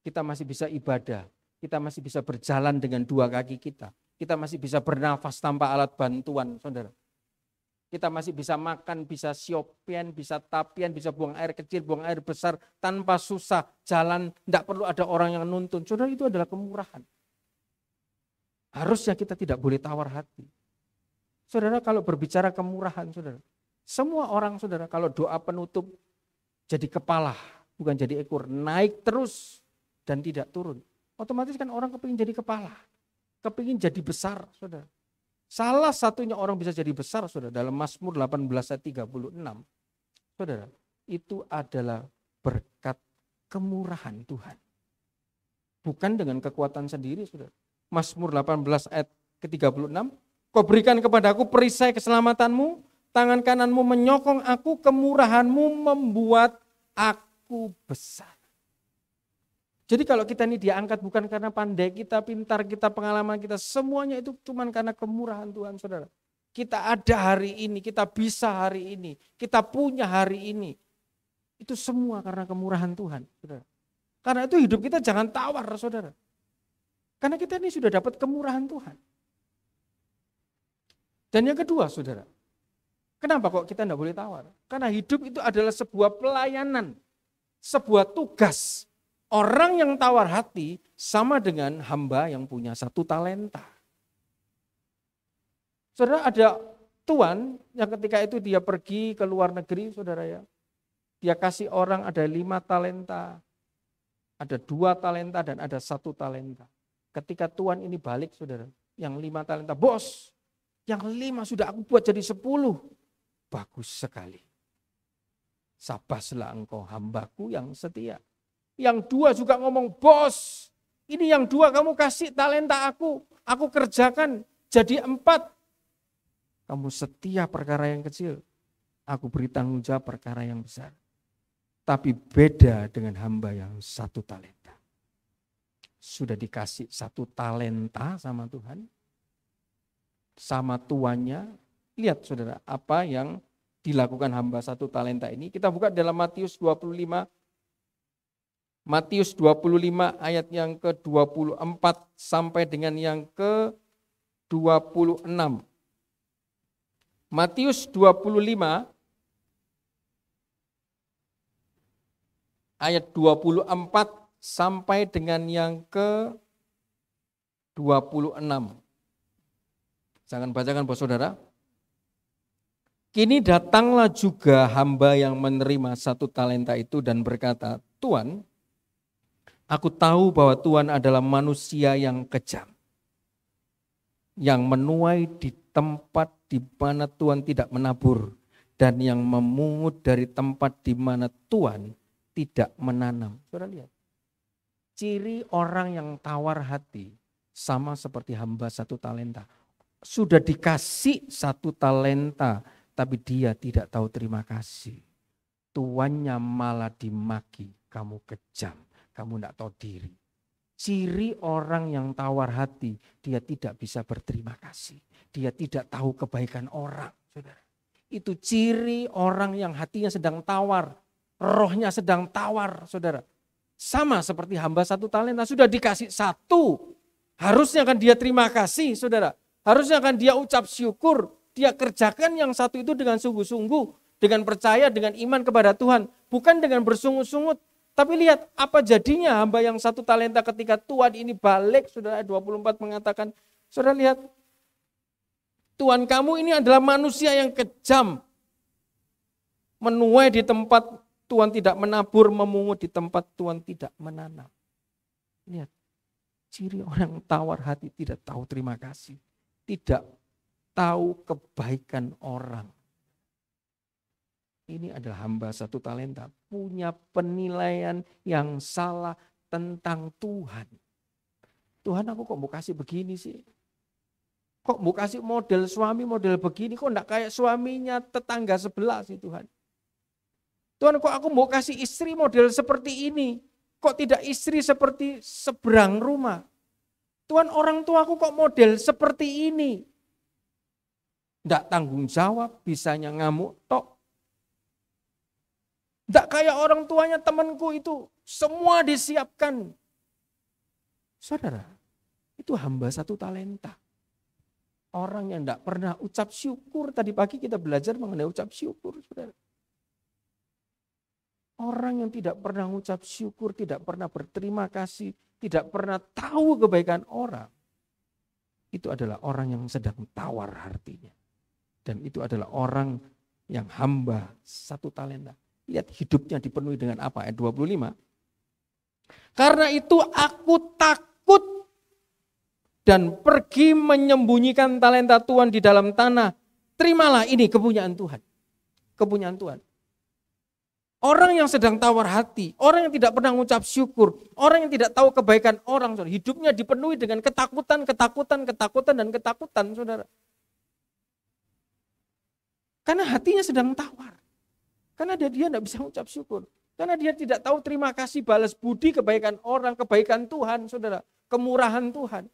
kita masih bisa ibadah, kita masih bisa berjalan dengan 2 kaki kita masih bisa bernafas tanpa alat bantuan, saudara. Kita masih bisa makan, bisa siopian, bisa tapian, bisa buang air kecil, buang air besar, tanpa susah, jalan, tidak perlu ada orang yang nuntun. Saudara, itu adalah kemurahan. Harusnya kita tidak boleh tawar hati. Saudara, kalau berbicara kemurahan, saudara, semua orang, saudara, kalau doa penutup jadi kepala, bukan jadi ekor, naik terus dan tidak turun. Otomatis kan orang kepingin jadi kepala, kepingin jadi besar, saudara. Salah satunya orang bisa jadi besar, saudara, dalam Mazmur 18 ayat 36. Saudara, itu adalah berkat kemurahan Tuhan. Bukan dengan kekuatan sendiri, saudara. Mazmur 18 ayat ke-36, kau berikan kepadaku perisai keselamatanmu, tangan kananmu menyokong aku, kemurahanmu membuat aku besar. Jadi kalau kita ini diangkat bukan karena pandai kita, pintar kita, pengalaman kita, semuanya itu cuma karena kemurahan Tuhan, saudara. Kita ada hari ini, kita bisa hari ini, kita punya hari ini. Itu semua karena kemurahan Tuhan, saudara. Karena itu hidup kita jangan tawar, saudara. Karena kita ini sudah dapat kemurahan Tuhan. Dan yang kedua, saudara, kenapa kok kita tidak boleh tawar? Karena hidup itu adalah sebuah pelayanan, sebuah tugas. Orang yang tawar hati sama dengan hamba yang punya 1 talenta. Saudara, ada tuan yang ketika itu dia pergi ke luar negeri, saudara ya. Dia kasih orang ada 5 talenta, ada 2 talenta dan ada 1 talenta. Ketika tuan ini balik, saudara, yang 5 talenta, bos, yang 5 sudah aku buat jadi 10. Bagus sekali. Sabaslah engkau hambaku yang setia. Yang 2 juga ngomong, bos, ini yang 2 kamu kasih talenta aku kerjakan jadi 4. Kamu setia perkara yang kecil, aku beri tanggung jawab perkara yang besar. Tapi beda dengan hamba yang 1 talenta. Sudah dikasih 1 talenta sama Tuhan, sama tuannya. Lihat saudara, apa yang dilakukan hamba 1 talenta ini. Kita buka dalam Matius 25. Matius 25 ayat yang ke-24 sampai dengan yang ke-26. Matius 25 ayat 24 sampai dengan yang ke-26. Jangan bacakan bos saudara. Kini datanglah juga hamba yang menerima 1 talenta itu dan berkata, Tuan, aku tahu bahwa Tuhan adalah manusia yang kejam, yang menuai di tempat di mana Tuhan tidak menabur, dan yang memungut dari tempat di mana Tuhan tidak menanam. Saudara lihat, ciri orang yang tawar hati sama seperti hamba 1 talenta. Sudah dikasih 1 talenta, tapi dia tidak tahu terima kasih. Tuannya malah dimaki, kamu kejam. Kamu tidak tahu diri. Ciri orang yang tawar hati, dia tidak bisa berterima kasih. Dia tidak tahu kebaikan orang, saudara. Itu ciri orang yang hatinya sedang tawar, rohnya sedang tawar, saudara. Sama seperti hamba 1 talenta, sudah dikasih 1. Harusnya kan dia terima kasih, saudara. Harusnya kan dia ucap syukur, dia kerjakan yang 1 itu dengan sungguh-sungguh, dengan percaya, dengan iman kepada Tuhan. Bukan dengan bersungut-sungut. Tapi lihat apa jadinya hamba yang 1 talenta ketika Tuhan ini balik, saudara, 24 mengatakan, saudara lihat, Tuhan kamu ini adalah manusia yang kejam. Menuai di tempat Tuhan tidak menabur, memungut di tempat Tuhan tidak menanam. Lihat, ciri orang tawar hati tidak tahu terima kasih. Tidak tahu kebaikan orang. Ini adalah hamba 1 talenta, punya penilaian yang salah tentang Tuhan. Tuhan, aku kok mau kasih begini sih? Kok mau kasih model suami model begini, kok enggak kayak suaminya tetangga sebelah sih Tuhan? Tuhan, kok aku mau kasih istri model seperti ini, kok tidak istri seperti seberang rumah? Tuhan, orang tuaku kok model seperti ini? Enggak tanggung jawab, bisanya ngamuk tok. Enggak kayak orang tuanya temanku itu, semua disiapkan. Saudara, itu hamba 1 talenta. Orang yang enggak pernah ucap syukur, tadi pagi kita belajar mengenai ucap syukur, saudara. Orang yang tidak pernah ucap syukur, tidak pernah berterima kasih, tidak pernah tahu kebaikan orang, itu adalah orang yang sedang tawar hatinya. Dan itu adalah orang yang hamba 1 talenta. Lihat hidupnya dipenuhi dengan apa? Ayat 25. Karena itu aku takut dan pergi menyembunyikan talenta Tuhan di dalam tanah. Terimalah ini kepunyaan Tuhan. Kepunyaan Tuhan. Orang yang sedang tawar hati, orang yang tidak pernah mengucap syukur, orang yang tidak tahu kebaikan orang, saudara, hidupnya dipenuhi dengan ketakutan, dan ketakutan, saudara. Karena hatinya sedang tawar. Karena dia tidak bisa mengucap syukur. Karena dia tidak tahu terima kasih, balas budi, kebaikan orang, kebaikan Tuhan, saudara, kemurahan Tuhan.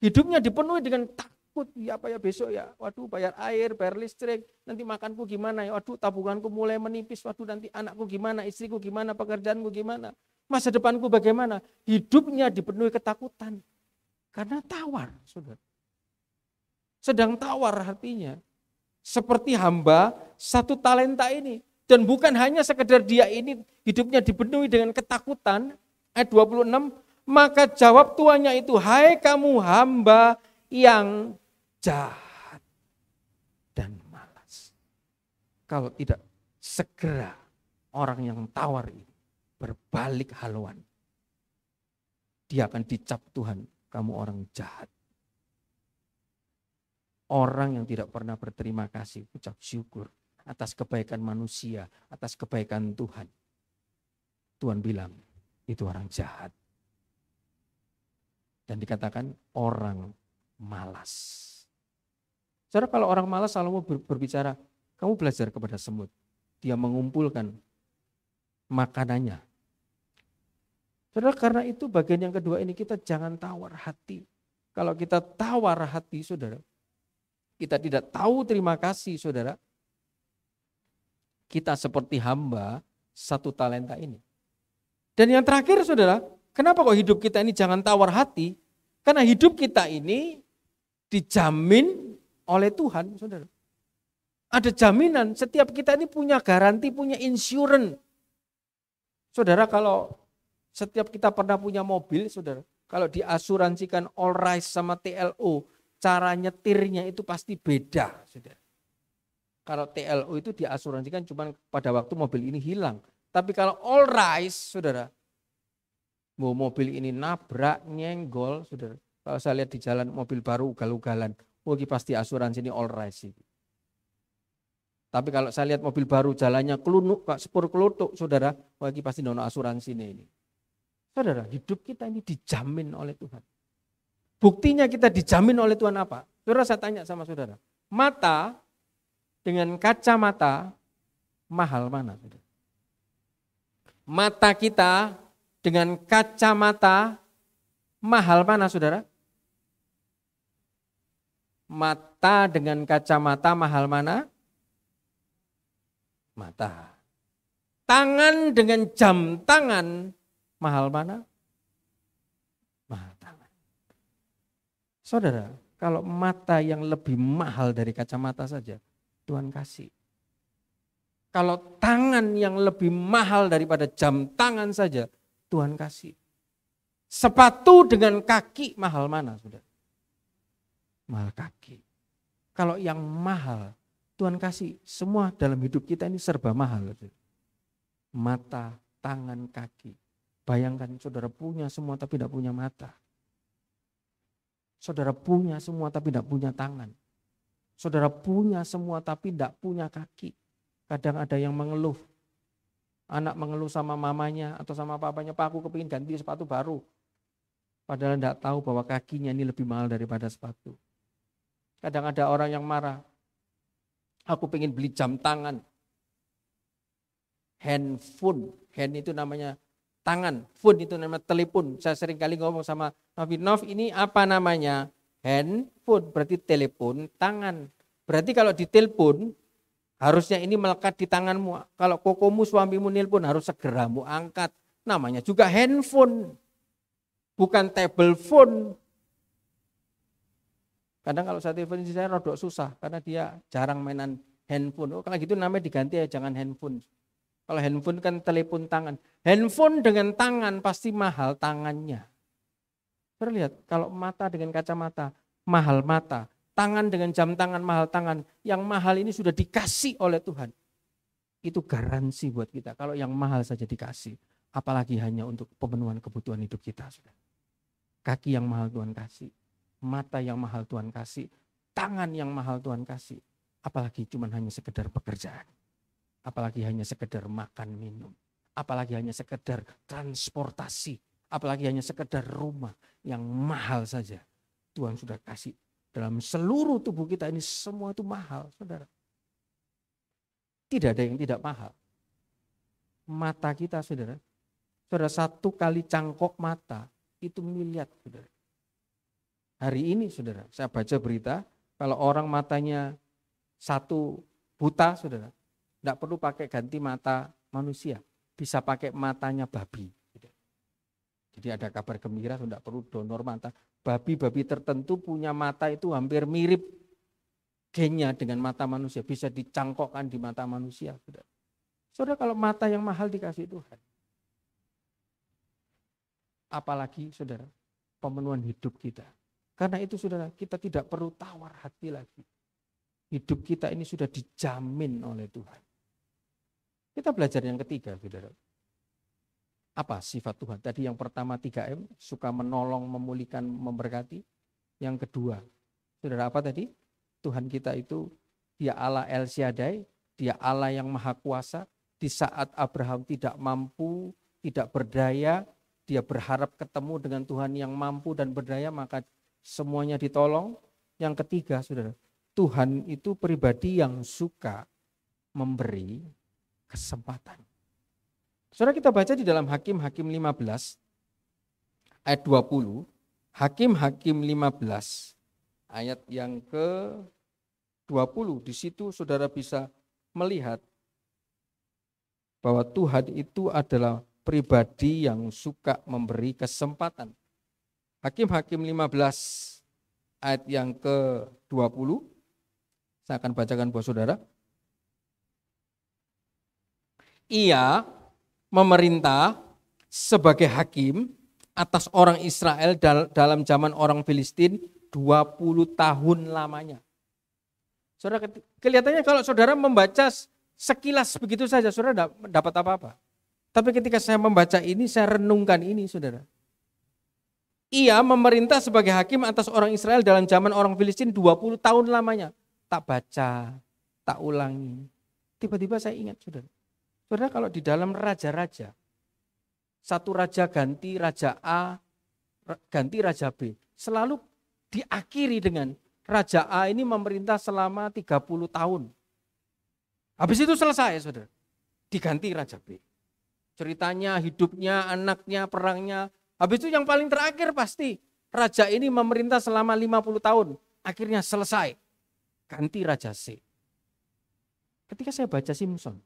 Hidupnya dipenuhi dengan takut, ya apa ya besok ya, waduh bayar air, bayar listrik, nanti makanku gimana ya, waduh tabunganku mulai menipis, waduh nanti anakku gimana, istriku gimana, pekerjaanku gimana, masa depanku bagaimana. Hidupnya dipenuhi ketakutan, karena tawar, saudara. sedang tawar hatinya. Seperti hamba 1 talenta ini. Dan bukan hanya sekedar dia ini hidupnya dipenuhi dengan ketakutan. Ayat 26, maka jawab tuannya itu, hai kamu hamba yang jahat dan malas. Kalau tidak segera orang yang tawar ini berbalik haluan, dia akan dicap Tuhan, kamu orang jahat. Orang yang tidak pernah berterima kasih, ucap syukur atas kebaikan manusia, atas kebaikan Tuhan. Tuhan bilang, itu orang jahat. Dan dikatakan orang malas. Saudara, kalau orang malas selalu mau berbicara, kamu belajar kepada semut. Dia mengumpulkan makanannya. Saudara, karena itu bagian yang kedua ini kita jangan tawar hati. Kalau kita tawar hati, saudara, kita tidak tahu terima kasih, saudara, kita seperti hamba 1 talenta ini. Dan yang terakhir, saudara, kenapa kok hidup kita ini jangan tawar hati? Karena hidup kita ini dijamin oleh Tuhan, saudara. Ada jaminan, setiap kita ini punya garansi, punya insurance. Saudara, kalau setiap kita pernah punya mobil, saudara, kalau diasuransikan All Rise sama TLO, cara nyetirnya itu pasti beda, saudara. Kalau TLO itu diasuransikan cuma pada waktu mobil ini hilang. Tapi kalau All Rise, saudara, mau mobil ini nabrak, nyenggol, saudara. Kalau saya lihat di jalan mobil baru ugal-ugalan, ini pasti asuransi ini All Rise. Tapi kalau saya lihat mobil baru jalannya kelunuk, sepur kelutuk, saudara, ini pasti nono asuransi ini. Saudara, hidup kita ini dijamin oleh Tuhan. Buktinya kita dijamin oleh Tuhan apa? Saudara, saya tanya sama saudara, mata dengan kacamata mahal mana? Saudara? Mata kita dengan kacamata mahal mana, saudara? Mata dengan kacamata mahal mana? Mata. Tangan dengan jam tangan mahal mana? Mahal tangan. Saudara, kalau mata yang lebih mahal dari kacamata saja, Tuhan kasih. Kalau tangan yang lebih mahal daripada jam tangan saja, Tuhan kasih. Sepatu dengan kaki mahal mana, saudara? Mahal kaki. Kalau yang mahal, Tuhan kasih. Semua dalam hidup kita ini serba mahal. Saudara. Mata, tangan, kaki. Bayangkan saudara punya semua tapi tidak punya mata. Saudara punya semua tapi tidak punya tangan. Saudara punya semua tapi tidak punya kaki. Kadang ada yang mengeluh. Anak mengeluh sama mamanya atau sama papanya, Pak, aku kepingin ganti sepatu baru. Padahal tidak tahu bahwa kakinya ini lebih mahal daripada sepatu. Kadang ada orang yang marah. Aku pengen beli jam tangan. Handphone. Hand itu namanya tangan. Phone itu namanya telepon. Saya sering kali ngomong sama Nov, ini apa namanya? Handphone. Berarti telepon tangan. Berarti kalau ditelepon, harusnya ini melekat di tanganmu. Kalau kokomu suamimu nelpon harus segera mu angkat. Namanya juga handphone. Bukan table phone. Kadang kalau saya telepon saya rodok susah. Karena dia jarang mainan handphone. Oh, kalau gitu namanya diganti ya jangan handphone. Kalau handphone kan telepon tangan. Handphone dengan tangan pasti mahal tangannya. Terlihat kalau mata dengan kacamata mahal mata. Tangan dengan jam tangan mahal tangan. Yang mahal ini sudah dikasih oleh Tuhan. Itu garansi buat kita. Kalau yang mahal saja dikasih. Apalagi hanya untuk pemenuhan kebutuhan hidup kita. Kaki yang mahal Tuhan kasih. Mata yang mahal Tuhan kasih. Tangan yang mahal Tuhan kasih. Apalagi cuma hanya sekedar pekerjaan. Apalagi hanya sekedar makan minum. Apalagi hanya sekedar transportasi. Apalagi hanya sekedar rumah yang mahal saja. Tuhan sudah kasih. Dalam seluruh tubuh kita ini semua itu mahal, saudara. Tidak ada yang tidak mahal. Mata kita, saudara. Saudara, 1 kali cangkok mata itu miliar, saudara. Hari ini, saudara, saya baca berita, kalau orang matanya 1 buta, saudara, tidak perlu pakai ganti mata manusia. Bisa pakai matanya babi. Jadi ada kabar gembira, tidak perlu donor mata. Babi-babi tertentu punya mata itu hampir mirip gennya dengan mata manusia, bisa dicangkokkan di mata manusia. Saudara, kalau mata yang mahal dikasih Tuhan, apalagi saudara, pemenuhan hidup kita. Karena itu saudara, kita tidak perlu tawar hati lagi. Hidup kita ini sudah dijamin oleh Tuhan. Kita belajar yang ketiga, saudara. Apa sifat Tuhan? Tadi yang pertama 3M, suka menolong, memulihkan, memberkati. Yang kedua, saudara, apa tadi? Tuhan kita itu, dia Allah El Shaddai, dia Allah yang maha kuasa. Di saat Abraham tidak mampu, tidak berdaya, dia berharap ketemu dengan Tuhan yang mampu dan berdaya, maka semuanya ditolong. Yang ketiga, saudara, Tuhan itu pribadi yang suka memberi kesempatan. Saudara, kita baca di dalam Hakim-Hakim 15 ayat 20. Hakim-Hakim 15 ayat yang ke-20. Di situ saudara bisa melihat bahwa Tuhan itu adalah pribadi yang suka memberi kesempatan. Hakim-Hakim 15 ayat yang ke-20. Saya akan bacakan buat saudara. Ia memerintah sebagai hakim atas orang Israel dalam zaman orang Filistin 20 tahun lamanya. Saudara, kelihatannya kalau saudara membaca sekilas begitu saja, saudara tidak dapat apa-apa. Tapi ketika saya membaca ini, saya renungkan ini, saudara. Ia memerintah sebagai hakim atas orang Israel dalam zaman orang Filistin 20 tahun lamanya. Tak baca, tak ulangi. Tiba-tiba saya ingat, saudara. Saudara, kalau di dalam raja-raja, satu raja ganti raja A, ganti raja B, selalu diakhiri dengan raja A ini memerintah selama 30 tahun. Habis itu selesai, saudara. Diganti raja B. Ceritanya, hidupnya, anaknya, perangnya. Habis itu yang paling terakhir pasti raja ini memerintah selama 50 tahun. Akhirnya selesai. Ganti raja C. Ketika saya baca Simson,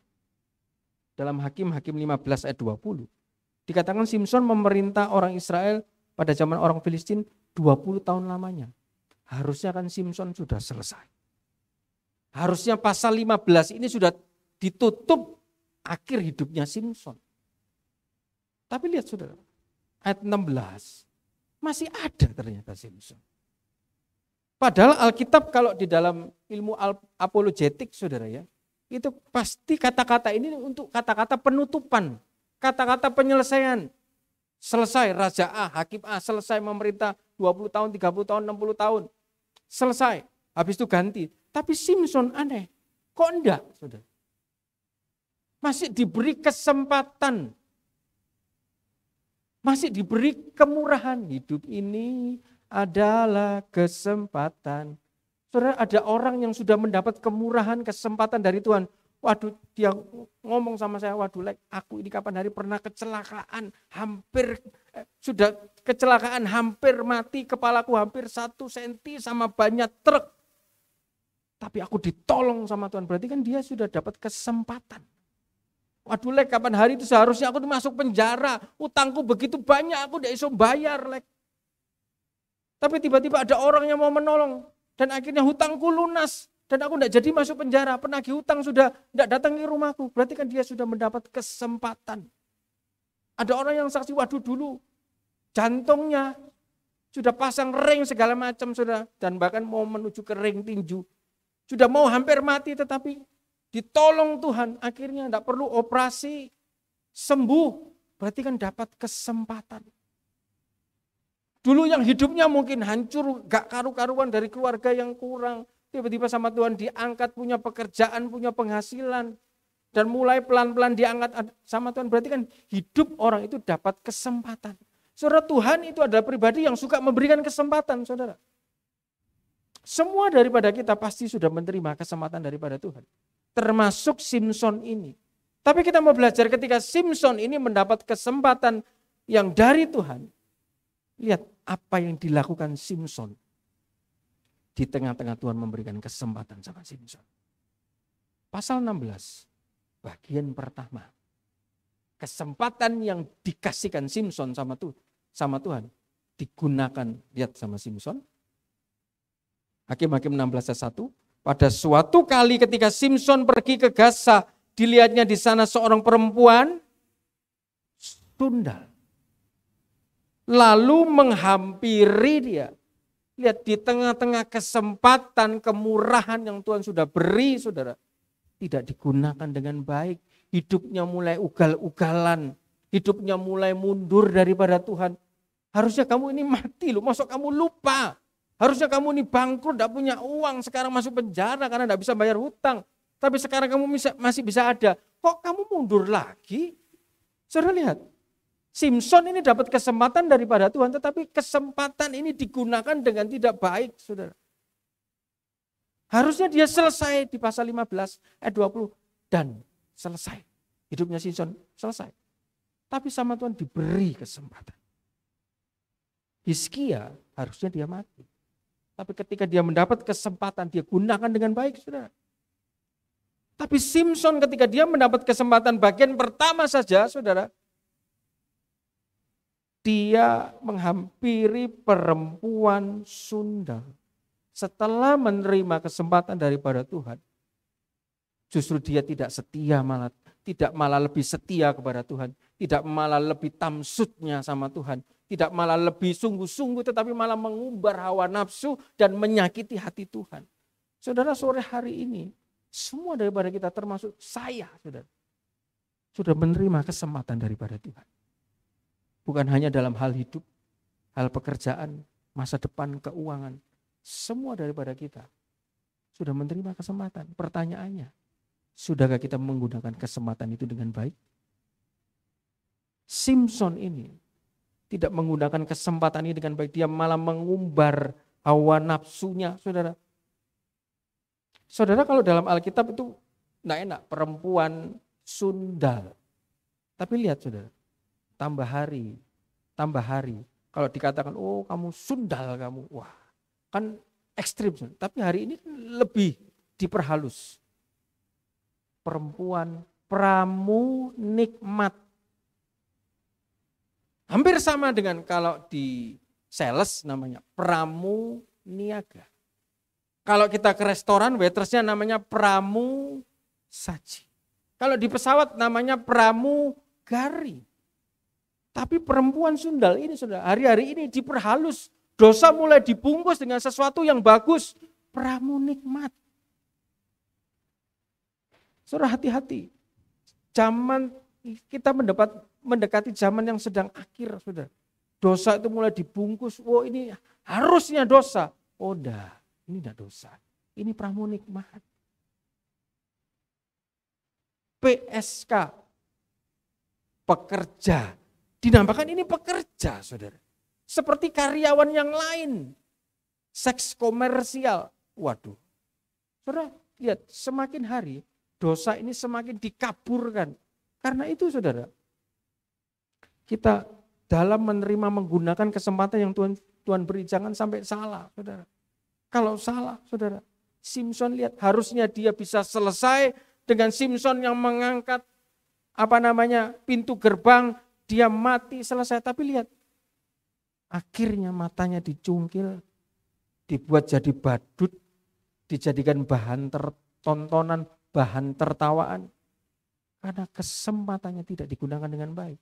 dalam Hakim-Hakim 15 ayat 20, dikatakan Simson memerintah orang Israel pada zaman orang Filistin 20 tahun lamanya. Harusnya kan Simson sudah selesai. Harusnya pasal 15 ini sudah ditutup akhir hidupnya Simson. Tapi lihat saudara, ayat 16 masih ada ternyata Simson. Padahal Alkitab kalau di dalam ilmu apologetik saudara ya, itu pasti kata-kata ini untuk kata-kata penutupan, kata-kata penyelesaian. Selesai Raja A, Hakim A, selesai memerintah 20 tahun, 30 tahun, 60 tahun. Selesai, habis itu ganti. Tapi Simson aneh, kok enggak? Saudara? Masih diberi kesempatan. Masih diberi kemurahan. Hidup ini adalah kesempatan. Saudara, ada orang yang sudah mendapat kemurahan, kesempatan dari Tuhan. Waduh, dia ngomong sama saya, waduh Lek, aku ini kapan hari pernah kecelakaan, sudah kecelakaan, hampir mati, kepalaku hampir 1 senti sama banyak truk. Tapi aku ditolong sama Tuhan, berarti kan dia sudah dapat kesempatan. Waduh Lek, kapan hari itu seharusnya aku masuk penjara, utangku begitu banyak, aku tidak bisa bayar Lek. Tapi tiba-tiba ada orang yang mau menolong. Dan akhirnya hutangku lunas. Dan aku tidak jadi masuk penjara. Penagih hutang sudah tidak datang ke rumahku. Berarti kan dia sudah mendapat kesempatan. Ada orang yang saksi, waduh dulu jantungnya sudah pasang ring segala macam sudah. Dan bahkan mau menuju ke ring tinju. Sudah mau hampir mati tetapi ditolong Tuhan. Akhirnya tidak perlu operasi, sembuh. Berarti kan dapat kesempatan. Dulu yang hidupnya mungkin hancur, gak karu-karuan dari keluarga yang kurang. Tiba-tiba sama Tuhan diangkat, punya pekerjaan, punya penghasilan. Dan mulai pelan-pelan diangkat sama Tuhan. Berarti kan hidup orang itu dapat kesempatan. Saudara, Tuhan itu adalah pribadi yang suka memberikan kesempatan, saudara. Semua daripada kita pasti sudah menerima kesempatan daripada Tuhan. Termasuk Simson ini. Tapi kita mau belajar ketika Simson ini mendapat kesempatan yang dari Tuhan. Lihat apa yang dilakukan Simson. Di tengah-tengah Tuhan memberikan kesempatan sama Simson. Pasal 16, bagian pertama. Kesempatan yang dikasihkan Simson sama Tuhan. Digunakan, lihat sama Simson. Hakim-Hakim 16 ayat 1. Pada suatu kali ketika Simson pergi ke Gaza, dilihatnya di sana seorang perempuan sundal. Lalu menghampiri dia. Lihat di tengah-tengah kesempatan, kemurahan yang Tuhan sudah beri, saudara. Tidak digunakan dengan baik. Hidupnya mulai ugal-ugalan. Hidupnya mulai mundur daripada Tuhan. Harusnya kamu ini mati loh, masuk kamu lupa. Harusnya kamu ini bangkrut, tidak punya uang, sekarang masuk penjara karena tidak bisa bayar hutang. Tapi sekarang kamu masih bisa ada. Kok kamu mundur lagi? Saudara lihat, Simson ini dapat kesempatan daripada Tuhan, tetapi kesempatan ini digunakan dengan tidak baik, saudara. Harusnya dia selesai di pasal 15 ayat 20 dan selesai. Hidupnya Simson selesai. Tapi sama Tuhan diberi kesempatan. Hizkia harusnya dia mati. Tapi ketika dia mendapat kesempatan, dia gunakan dengan baik, saudara. Tapi Simson ketika dia mendapat kesempatan bagian pertama saja, saudara, dia menghampiri perempuan sundal. Setelah menerima kesempatan daripada Tuhan, justru dia tidak setia, tidak malah lebih setia kepada Tuhan, tidak malah lebih tamsutnya sama Tuhan, tidak malah lebih sungguh-sungguh, tetapi malah mengumbar hawa nafsu dan menyakiti hati Tuhan. Saudara, sore hari ini, semua daripada kita termasuk saya, saudara, sudah menerima kesempatan daripada Tuhan. Bukan hanya dalam hal hidup, hal pekerjaan, masa depan, keuangan. Semua daripada kita sudah menerima kesempatan. Pertanyaannya, sudahkah kita menggunakan kesempatan itu dengan baik? Simson ini tidak menggunakan kesempatan ini dengan baik. Dia malah mengumbar hawa nafsunya, saudara. Saudara, kalau dalam Alkitab itu tidak enak, perempuan sundal. Tapi lihat, saudara, tambah hari. Kalau dikatakan, oh kamu sundal kamu, wah kan ekstrim. Tapi hari ini lebih diperhalus. Perempuan pramunikmat. Hampir sama dengan kalau di sales namanya pramuniaga. Kalau kita ke restoran, waitersnya namanya pramusaji. Kalau di pesawat namanya pramugari. Tapi perempuan sundal ini, saudara, hari-hari ini diperhalus. Dosa mulai dibungkus dengan sesuatu yang bagus. Pramunikmat. Saudara, hati-hati. Zaman kita mendekati zaman yang sedang akhir, saudara. Dosa itu mulai dibungkus. Oh, ini harusnya dosa. Oh, dah, ini tidak dosa. Ini pramunikmat. PSK, pekerja. Dinamakan ini pekerja, saudara. Seperti karyawan yang lain. Seks komersial. Waduh. Saudara, lihat, semakin hari dosa ini semakin dikaburkan. Karena itu, saudara, kita dalam menerima menggunakan kesempatan yang Tuhan beri, jangan sampai salah, saudara. Kalau salah, saudara, Simson lihat, harusnya dia bisa selesai dengan Simson yang mengangkat pintu gerbang, dia mati selesai. Tapi lihat, akhirnya matanya dicungkil, dibuat jadi badut, dijadikan bahan tontonan, bahan tertawaan. Karena kesempatannya tidak digunakan dengan baik.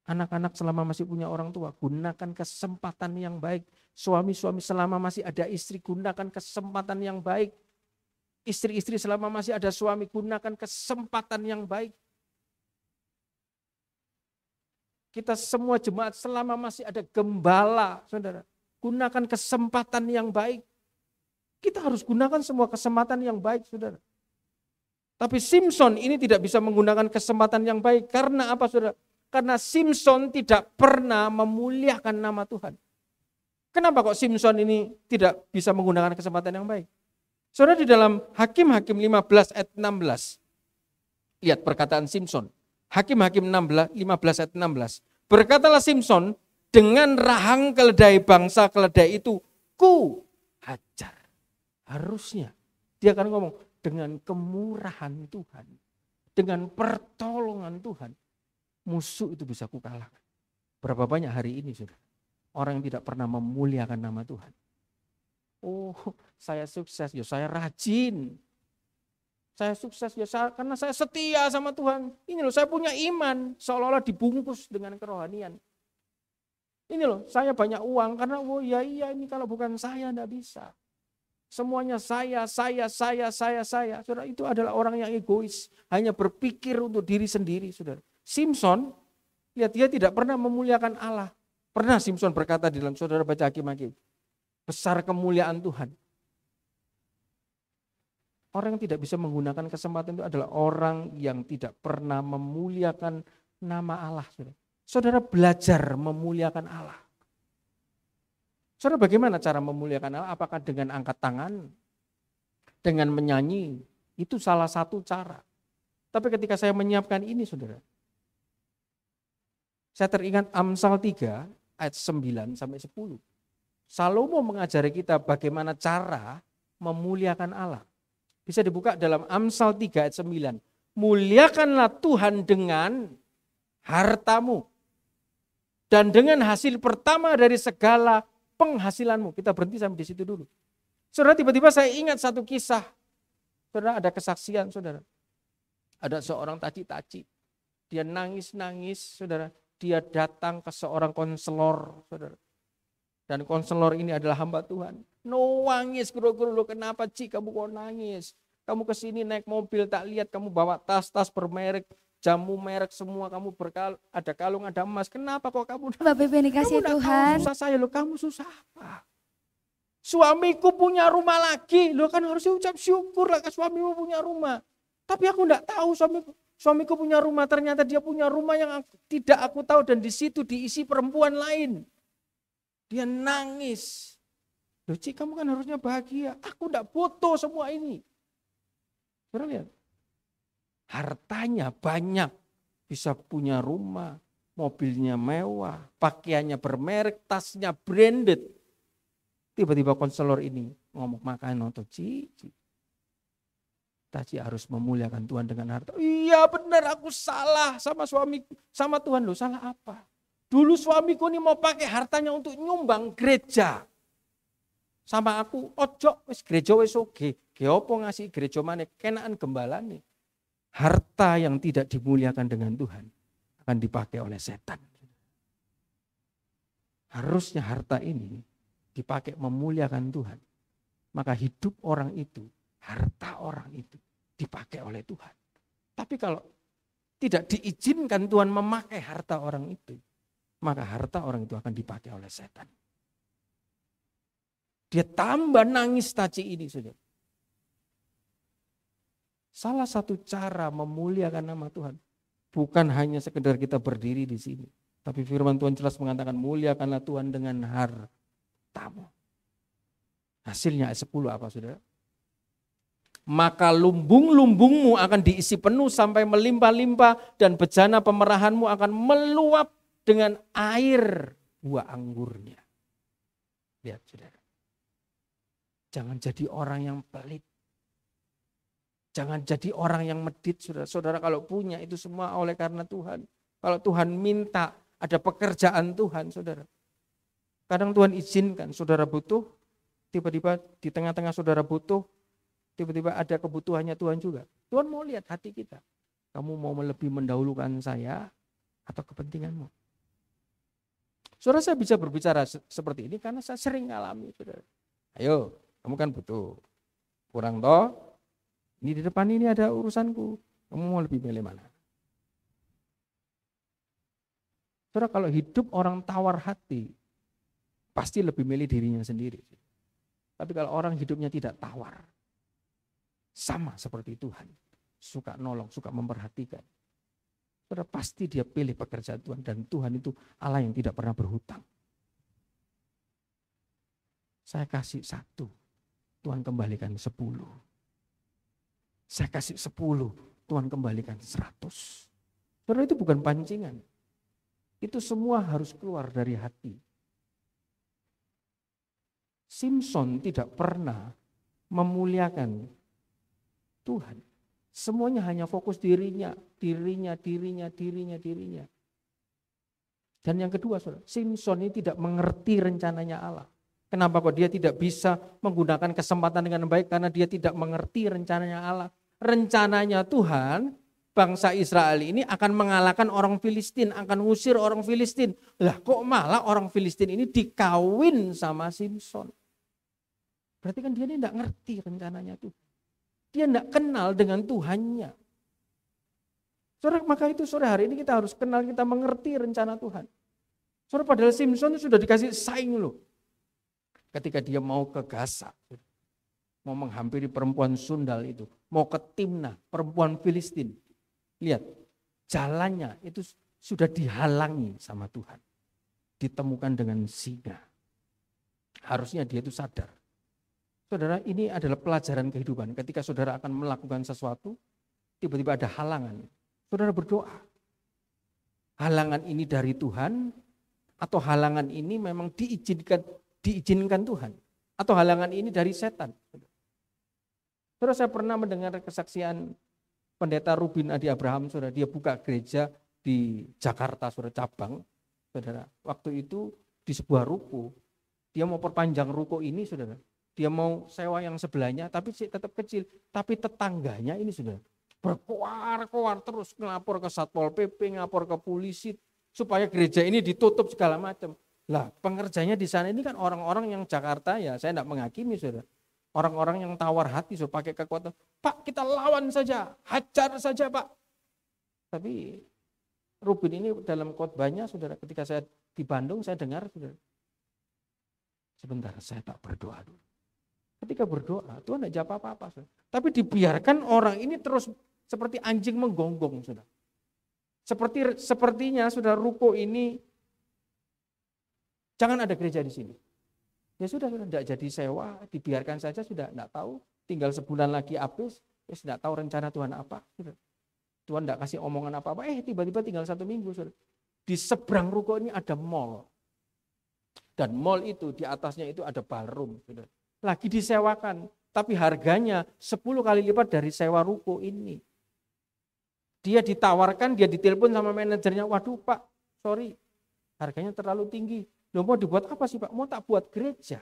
Anak-anak selama masih punya orang tua, gunakan kesempatan yang baik. Suami-suami selama masih ada istri, gunakan kesempatan yang baik. Istri-istri selama masih ada suami, gunakan kesempatan yang baik. Kita semua jemaat selama masih ada gembala, saudara, gunakan kesempatan yang baik. Kita harus gunakan semua kesempatan yang baik, saudara. Tapi Simson ini tidak bisa menggunakan kesempatan yang baik. Karena apa, saudara? Karena Simson tidak pernah memuliakan nama Tuhan. Kenapa kok Simson ini tidak bisa menggunakan kesempatan yang baik? Saudara, di dalam Hakim-Hakim 15 ayat 16. Lihat perkataan Simson. Hakim-Hakim 15 ayat 16. Berkatalah Simson, dengan rahang keledai bangsa keledai itu ku hajar. Harusnya dia akan ngomong, dengan kemurahan Tuhan, dengan pertolongan Tuhan, musuh itu bisa kukalahkan. Berapa banyak hari ini, saudara, orang yang tidak pernah memuliakan nama Tuhan. Oh, saya sukses, ya saya rajin. Saya sukses ya karena saya setia sama Tuhan. Ini loh, saya punya iman, seolah-olah dibungkus dengan kerohanian. Ini loh, saya banyak uang karena iya ini kalau bukan saya enggak bisa. Semuanya saya. Saudara, itu adalah orang yang egois, hanya berpikir untuk diri sendiri, saudara. Simpson, lihat dia tidak pernah memuliakan Allah. Pernah Simpson berkata di dalam, saudara baca Hakim-Hakim, besar kemuliaan Tuhan. Orang yang tidak bisa menggunakan kesempatan itu adalah orang yang tidak pernah memuliakan nama Allah, saudara. Saudara belajar memuliakan Allah. Saudara bagaimana cara memuliakan Allah? Apakah dengan angkat tangan? Dengan menyanyi? Itu salah satu cara. Tapi ketika saya menyiapkan ini, saudara, saya teringat Amsal 3 ayat 9 sampai 10. Salomo mengajari kita bagaimana cara memuliakan Allah. Bisa dibuka dalam Amsal 3 ayat 9. Muliakanlah Tuhan dengan hartamu dan dengan hasil pertama dari segala penghasilanmu. Kita berhenti sampai di situ dulu. Saudara, tiba-tiba saya ingat satu kisah. Saudara, ada kesaksian, saudara. Ada seorang taci-taci. Dia nangis-nangis, saudara. Dia datang ke seorang konselor, saudara. Dan konselor ini adalah hamba Tuhan. Nangis, guru-guru, kenapa Ci kamu kok nangis? Kamu kesini naik mobil, tak lihat kamu bawa tas-tas bermerek, jamu merek semua, kamu ada kalung, ada emas. Kenapa kok kamu? Bapak Ibu yang dikasihi Tuhan. Susah saya loh, kamu susah apa? Suamiku punya rumah lagi, lo kan harusnya ucap syukur lah, suamimu punya rumah. Tapi aku enggak tahu suamiku punya rumah, ternyata dia punya rumah yang tidak aku tahu dan di situ diisi perempuan lain. Dia nangis. Loh Ci, kamu kan harusnya bahagia. Aku enggak butuh semua ini. Saudara lihat. Hartanya banyak, bisa punya rumah, mobilnya mewah, pakaiannya bermerek, tasnya branded. Tiba-tiba konselor ini ngomong, makan nonton Cici. Taci harus memuliakan Tuhan dengan harta. Iya benar, aku salah sama suami, sama Tuhan. Loh salah apa? Dulu suamiku ini mau pakai hartanya untuk nyumbang gereja. Sama aku, ojo wis gereja wis oge. Ge opo ngasih gereja maneh kenaan gembalane. Harta yang tidak dimuliakan dengan Tuhan akan dipakai oleh setan. Harusnya harta ini dipakai memuliakan Tuhan. Maka hidup orang itu, harta orang itu dipakai oleh Tuhan. Tapi kalau tidak diizinkan Tuhan memakai harta orang itu, maka harta orang itu akan dipakai oleh setan. Dia tambah nangis taci ini, saudara. Salah satu cara memuliakan nama Tuhan bukan hanya sekedar kita berdiri di sini, tapi firman Tuhan jelas mengatakan muliakanlah Tuhan dengan hartamu. Hasilnya ayat 10 apa, saudara? Maka lumbung-lumbungmu akan diisi penuh sampai melimpah-limpah dan bejana pemerahanmu akan meluap dengan air buah anggurnya. Lihat, saudara. Jangan jadi orang yang pelit. Jangan jadi orang yang medit, saudara. Saudara kalau punya itu semua oleh karena Tuhan. Kalau Tuhan minta, ada pekerjaan Tuhan, saudara. Kadang Tuhan izinkan saudara butuh, tiba-tiba di tengah-tengah saudara butuh, tiba-tiba ada kebutuhannya Tuhan juga. Tuhan mau lihat hati kita. Kamu mau lebih mendahulukan saya atau kepentinganmu? Saudara, saya bisa berbicara seperti ini karena saya sering ngalami, saudara. Ayo, kamu kan butuh. Kurang toh? Ini di depan ini ada urusanku. Kamu mau lebih milih mana? Saudara, kalau hidup orang tawar hati, pasti lebih milih dirinya sendiri. Tapi kalau orang hidupnya tidak tawar, sama seperti Tuhan, suka nolong, suka memperhatikan, saudara pasti dia pilih pekerjaan Tuhan. Dan Tuhan itu Allah yang tidak pernah berhutang. Saya kasih 1, Tuhan kembalikan 10. Saya kasih 10, Tuhan kembalikan 100. Saudara, itu bukan pancingan. Itu semua harus keluar dari hati. Simpson tidak pernah memuliakan Tuhan. Semuanya hanya fokus dirinya. Dan yang kedua, saudara, Simpson ini tidak mengerti rencananya Allah. Kenapa kok dia tidak bisa menggunakan kesempatan dengan baik? Karena dia tidak mengerti rencananya Allah. Rencananya Tuhan, bangsa Israel ini akan mengalahkan orang Filistin, akan ngusir orang Filistin. Lah kok malah orang Filistin ini dikawin sama Simson? Berarti kan dia ini tidak ngerti rencananya Tuhan. Dia tidak kenal dengan Tuhannya. Saudara, maka itu sore hari ini kita harus kenal, kita mengerti rencana Tuhan. Saudara, padahal Simson sudah dikasih saing loh. Ketika dia mau ke Gaza, mau menghampiri perempuan sundal itu, mau ke Timnah, perempuan Filistin. Lihat, jalannya itu sudah dihalangi sama Tuhan. Ditemukan dengan singa. Harusnya dia itu sadar. Saudara, ini adalah pelajaran kehidupan. Ketika saudara akan melakukan sesuatu, tiba-tiba ada halangan. Saudara berdoa. Halangan ini dari Tuhan, atau halangan ini memang diizinkan Tuhan, atau halangan ini dari setan. Saudara, saya pernah mendengar kesaksian pendeta Rubin Adi Abraham, saudara, dia buka gereja di Jakarta, saudara, cabang, saudara. Waktu itu di sebuah ruko, dia mau perpanjang ruko ini, saudara. Dia mau sewa yang sebelahnya, tapi tetap kecil. Tapi tetangganya ini, saudara, berkoar-koar terus, ngelapor ke Satpol PP, ngelapor ke polisi, supaya gereja ini ditutup segala macam. Lah, pengerjanya di sana ini kan orang-orang yang Jakarta, ya saya tidak menghakimi, saudara. Orang-orang yang tawar hati, sudah pakai kekuatan. Pak, kita lawan saja, hajar saja, Pak. Tapi Rubin ini dalam khotbahnya, saudara, ketika saya di Bandung, saya dengar, saudara. Sebentar, saya tak berdoa dulu. Ketika berdoa, Tuhan tidak jawab apa-apa, saudara. Tapi dibiarkan orang ini terus seperti anjing menggonggong, saudara. Sepertinya, saudara, ruko ini jangan ada gereja di sini. Ya sudah, tidak jadi sewa, dibiarkan saja, sudah tidak tahu. Tinggal sebulan lagi habis, ya tidak tahu rencana Tuhan apa. Sudah. Tuhan tidak kasih omongan apa-apa, tiba-tiba tinggal 1 minggu. Sudah. Di seberang ruko ini ada mall. Dan mall itu, di atasnya itu ada ballroom. Sudah. Lagi disewakan, tapi harganya 10 kali lipat dari sewa ruko ini. Dia ditawarkan, dia ditelepon sama manajernya, waduh Pak, sorry, harganya terlalu tinggi. Loh, mau dibuat apa sih Pak? Mau tak buat gereja.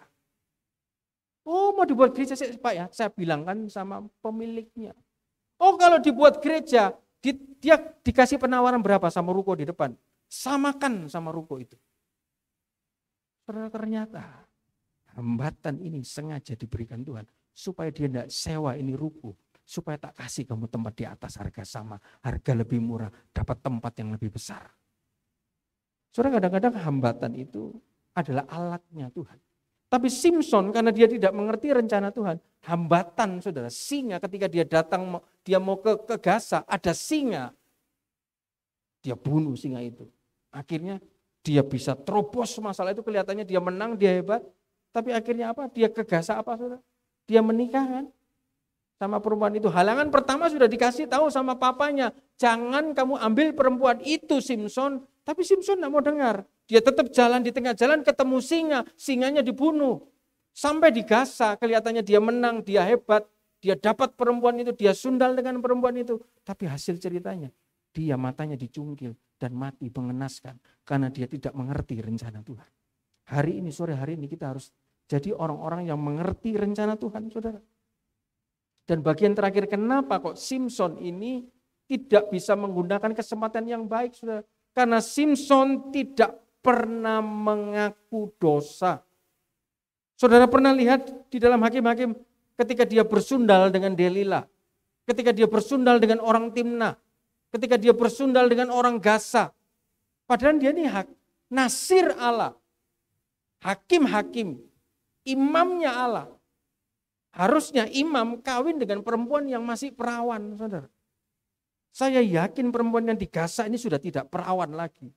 Oh, mau dibuat gereja sih Pak ya? Saya bilangkan sama pemiliknya. Oh, kalau dibuat gereja, dia dikasih penawaran berapa sama ruko di depan? Samakan sama ruko itu. Ternyata hambatan ini sengaja diberikan Tuhan supaya dia tidak sewa ini ruko, supaya tak kasih kamu tempat di atas harga sama, harga lebih murah, dapat tempat yang lebih besar. Saudara, kadang-kadang hambatan itu adalah alatnya Tuhan. Tapi Simson karena dia tidak mengerti rencana Tuhan, hambatan saudara, singa ketika dia datang, dia mau ke Gaza, ada singa. Dia bunuh singa itu. Akhirnya dia bisa terobos masalah itu, kelihatannya dia menang, dia hebat. Tapi akhirnya apa? Dia ke Gaza apa saudara? Dia menikah kan? Sama perempuan itu. Halangan pertama sudah dikasih tahu sama papanya. Jangan kamu ambil perempuan itu Simson. Tapi Simson tidak mau dengar. Dia tetap jalan di tengah jalan ketemu singa. Singanya dibunuh. Sampai di Gaza kelihatannya dia menang, dia hebat. Dia dapat perempuan itu, dia sundal dengan perempuan itu. Tapi hasil ceritanya, dia matanya dicungkil dan mati mengenaskan. Karena dia tidak mengerti rencana Tuhan. Hari ini, sore hari ini kita harus jadi orang-orang yang mengerti rencana Tuhan, saudara. Dan bagian terakhir, kenapa kok Simson ini tidak bisa menggunakan kesempatan yang baik, saudara? Karena Simson tidak pernah mengaku dosa. Saudara pernah lihat di dalam Hakim-Hakim ketika dia bersundal dengan Delila, ketika dia bersundal dengan orang Timnah, ketika dia bersundal dengan orang Gaza. Padahal dia ini nasir Allah, hakim-hakim, imamnya Allah. Harusnya imam kawin dengan perempuan yang masih perawan, saudara. Saya yakin perempuan yang di Gaza ini sudah tidak perawan lagi.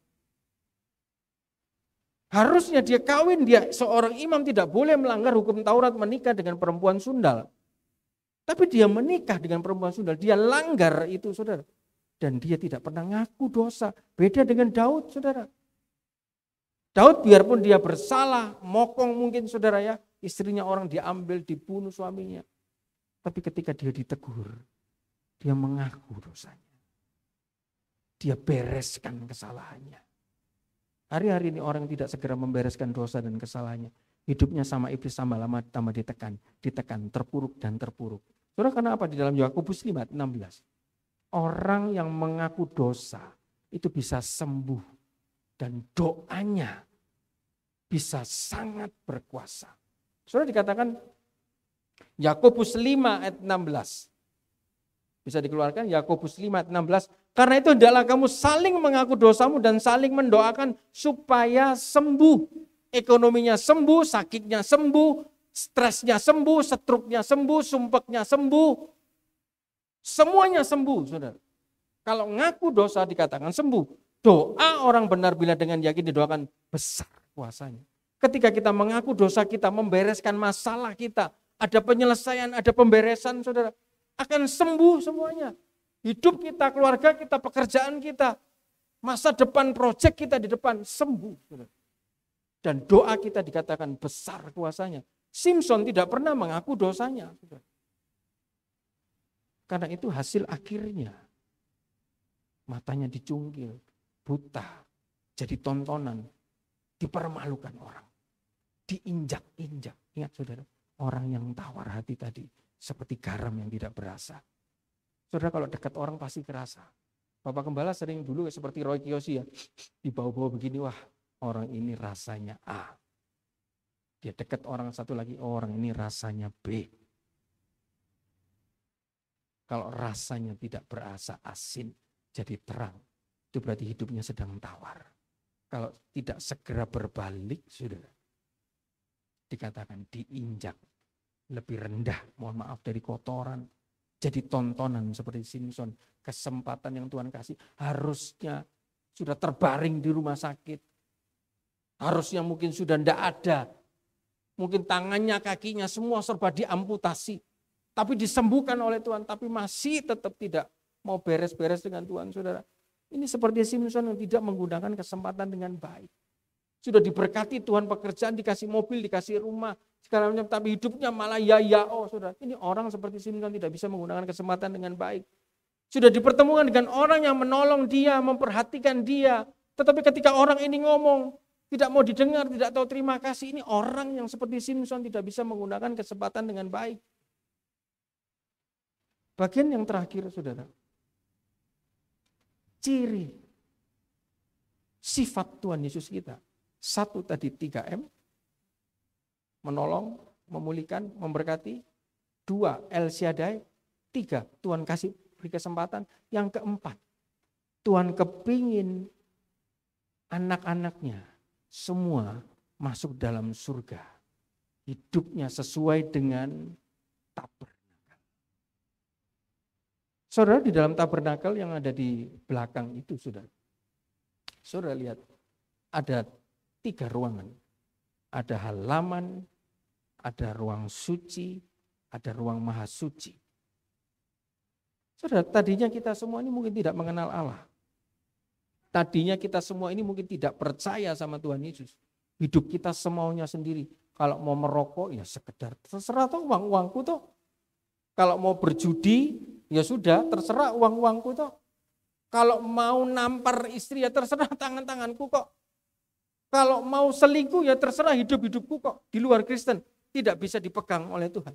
Harusnya dia kawin, dia seorang imam tidak boleh melanggar hukum Taurat menikah dengan perempuan sundal. Tapi dia menikah dengan perempuan sundal, dia langgar itu saudara. Dan dia tidak pernah ngaku dosa. Beda dengan Daud saudara. Daud biarpun dia bersalah, mokong mungkin saudara ya. Istrinya orang diambil, dibunuh suaminya. Tapi ketika dia ditegur, dia mengaku dosanya. Dia bereskan kesalahannya. Hari-hari ini orang tidak segera membereskan dosa dan kesalahannya. Hidupnya sama iblis tambah lama tambah ditekan, terpuruk dan terpuruk. Saudara, karena apa? Di dalam Yakobus 5:16. Orang yang mengaku dosa itu bisa sembuh dan doanya bisa sangat berkuasa. Saudara, dikatakan Yakobus 5:16. Bisa dikeluarkan Yakobus 5:16. Karena itu hendaklah kamu saling mengaku dosamu dan saling mendoakan supaya sembuh. Ekonominya sembuh, sakitnya sembuh, stresnya sembuh, stroke-nya sembuh, sumpeknya sembuh. Semuanya sembuh, saudara. Kalau ngaku dosa dikatakan sembuh. Doa orang benar bila dengan yakin didoakan besar kuasanya. Ketika kita mengaku dosa kita, membereskan masalah kita, ada penyelesaian, ada pemberesan, saudara, akan sembuh semuanya. Hidup kita, keluarga kita, pekerjaan kita, masa depan proyek kita di depan sembuh, saudara. Dan doa kita dikatakan besar kuasanya. Simpson tidak pernah mengaku dosanya. Karena itu hasil akhirnya. Matanya dicungkil, buta, jadi tontonan, dipermalukan orang. Diinjak-injak. Ingat saudara, orang yang tawar hati tadi seperti garam yang tidak berasa. Saudara, kalau dekat orang pasti kerasa. Bapak Gembala sering dulu seperti Roy Kiyoshi ya, dibawa-bawa begini, wah orang ini rasanya A. Dia dekat orang satu lagi, orang ini rasanya B. Kalau rasanya tidak berasa asin, jadi terang. Itu berarti hidupnya sedang tawar. Kalau tidak segera berbalik, sudah dikatakan diinjak. Lebih rendah, mohon maaf, dari kotoran. Jadi tontonan seperti Simpson. Kesempatan yang Tuhan kasih harusnya sudah terbaring di rumah sakit. Harusnya mungkin sudah tidak ada. Mungkin tangannya, kakinya semua serba diamputasi. Tapi disembuhkan oleh Tuhan. Tapi masih tetap tidak mau beres-beres dengan Tuhan, saudara. Ini seperti Simpson yang tidak menggunakan kesempatan dengan baik. Sudah diberkati Tuhan pekerjaan, dikasih mobil, dikasih rumah. Segala macam, tapi hidupnya malah saudara. Ini orang seperti Simpson tidak bisa menggunakan kesempatan dengan baik. Sudah dipertemukan dengan orang yang menolong dia, memperhatikan dia. Tetapi ketika orang ini ngomong, tidak mau didengar, tidak tahu terima kasih. Ini orang yang seperti Simpson tidak bisa menggunakan kesempatan dengan baik. Bagian yang terakhir, saudara. Ciri sifat Tuhan Yesus kita. 1 tadi 3M. Menolong, memulihkan, memberkati. 2 El Shaddai. 3 Tuhan kasih beri kesempatan. Yang keempat, Tuhan kepingin anak-anaknya semua masuk dalam surga. Hidupnya sesuai dengan tabernakel. Saudara, di dalam tabernakel yang ada di belakang itu, saudara lihat ada 3 ruangan. Ada halaman, ada ruang suci, ada ruang maha suci. Saudara, tadinya kita semua ini mungkin tidak mengenal Allah. Tadinya kita semua ini mungkin tidak percaya sama Tuhan Yesus. Hidup kita semaunya sendiri. Kalau mau merokok ya sekedar terserah tuh uang-uangku tuh. Kalau mau berjudi ya sudah terserah uang-uangku tuh. Kalau mau nampar istri ya terserah tangan-tanganku kok. Kalau mau selingkuh ya terserah hidup-hidupku kok. Di luar Kristen tidak bisa dipegang oleh Tuhan.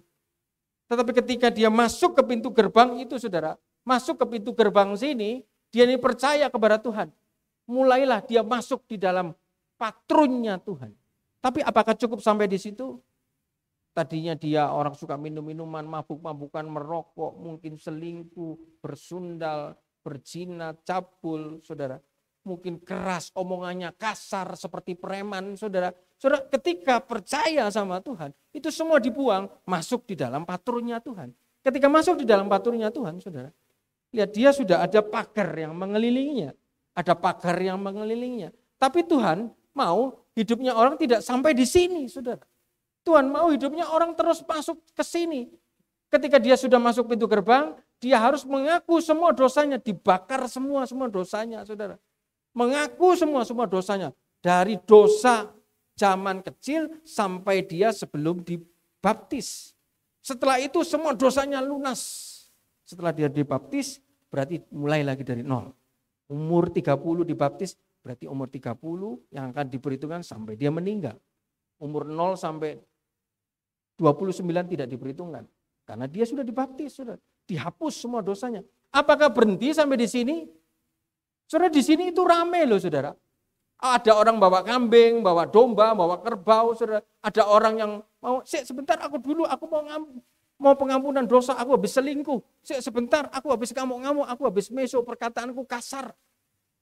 Tetapi ketika dia masuk ke pintu gerbang itu, saudara, masuk ke pintu gerbang sini, dia ini percaya kepada Tuhan. Mulailah dia masuk di dalam patrunnya Tuhan. Tapi apakah cukup sampai di situ? Tadinya dia orang suka minum-minuman, mabuk-mabukan, merokok, mungkin selingkuh, bersundal, berzina, cabul, saudara. Mungkin keras, omongannya kasar seperti preman, saudara. Saudara, ketika percaya sama Tuhan, itu semua dibuang, masuk di dalam patrunnya Tuhan. Ketika masuk di dalam patrunnya Tuhan, saudara, lihat dia sudah ada pagar yang mengelilinginya. Ada pagar yang mengelilinginya. Tapi Tuhan mau hidupnya orang tidak sampai di sini, saudara. Tuhan mau hidupnya orang terus masuk ke sini. Ketika dia sudah masuk pintu gerbang, dia harus mengaku semua dosanya, dibakar semua dosanya, saudara. Mengaku semua dosanya. Dari dosa zaman kecil sampai dia sebelum dibaptis. Setelah itu semua dosanya lunas. Setelah dia dibaptis, berarti mulai lagi dari nol. Umur 30 dibaptis, berarti umur 30 yang akan diperhitungkan sampai dia meninggal. Umur 0 sampai 29 tidak diperhitungkan. Karena dia sudah dibaptis, sudah dihapus semua dosanya. Apakah berhenti sampai di sini? Saudara, di sini itu rame loh, saudara. Ada orang bawa kambing, bawa domba, bawa kerbau, saudara. Ada orang yang mau, sebentar aku dulu, aku mau pengampunan dosa, aku habis selingkuh. Sebentar, aku habis ngamuk-ngamuk, aku habis meso, perkataanku kasar.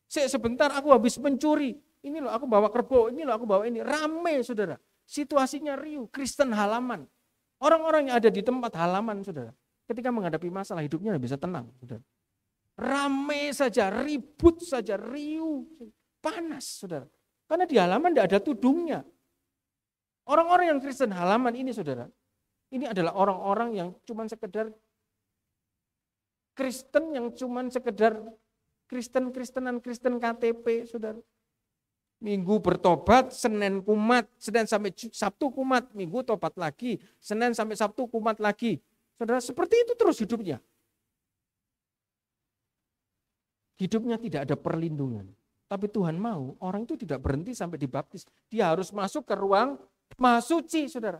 Sebentar, aku habis mencuri. Ini loh aku bawa kerbau, ini loh aku bawa ini. Rame, saudara. Situasinya riuh, Kristen halaman. Orang-orang yang ada di tempat halaman, saudara. Ketika menghadapi masalah, hidupnya bisa tenang, saudara. Rame saja, ribut saja, riuh. Panas, saudara. Karena di halaman tidak ada tudungnya. Orang-orang yang Kristen halaman ini, saudara, ini adalah orang-orang yang cuma sekedar Kristen, yang cuma sekedar Kristen-Kristenan, Kristen KTP, saudara. Minggu bertobat, Senin kumat, Senin sampai Sabtu kumat, Minggu tobat lagi, Senin sampai Sabtu kumat lagi. Saudara, seperti itu terus hidupnya. Hidupnya tidak ada perlindungan. Tapi Tuhan mau orang itu tidak berhenti sampai dibaptis. Dia harus masuk ke ruang maha suci, saudara.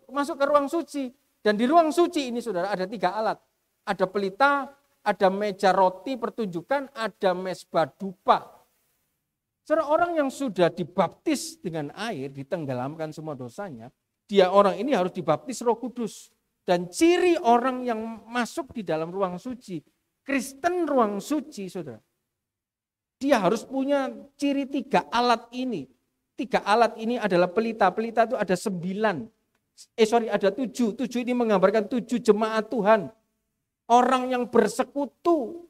Masuk ke ruang suci. Dan di ruang suci ini, saudara, ada 3 alat. Ada pelita, ada meja roti pertunjukan, ada mezbah dupa. Saudara, orang yang sudah dibaptis dengan air, ditenggelamkan semua dosanya, dia orang ini harus dibaptis Roh Kudus. Dan ciri orang yang masuk di dalam ruang suci, Kristen ruang suci, saudara, dia harus punya ciri 3 alat ini. 3 alat ini adalah pelita. Pelita itu ada 9. Ada 7. 7 ini menggambarkan 7 jemaat Tuhan. Orang yang bersekutu.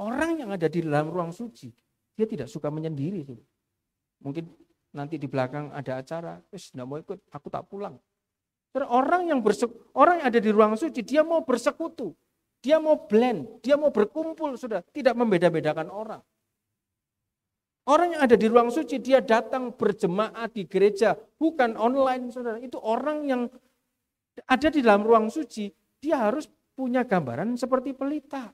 Orang yang ada di dalam ruang suci. Dia tidak suka menyendiri. Mungkin nanti di belakang ada acara. Tidak mau ikut, aku tak pulang. Orang yang ada di ruang suci, dia mau bersekutu. Dia mau blend, dia mau berkumpul, sudah tidak membeda-bedakan orang. Orang yang ada di ruang suci, dia datang berjemaat di gereja, bukan online, saudara. Itu orang yang ada di dalam ruang suci, dia harus punya gambaran seperti pelita.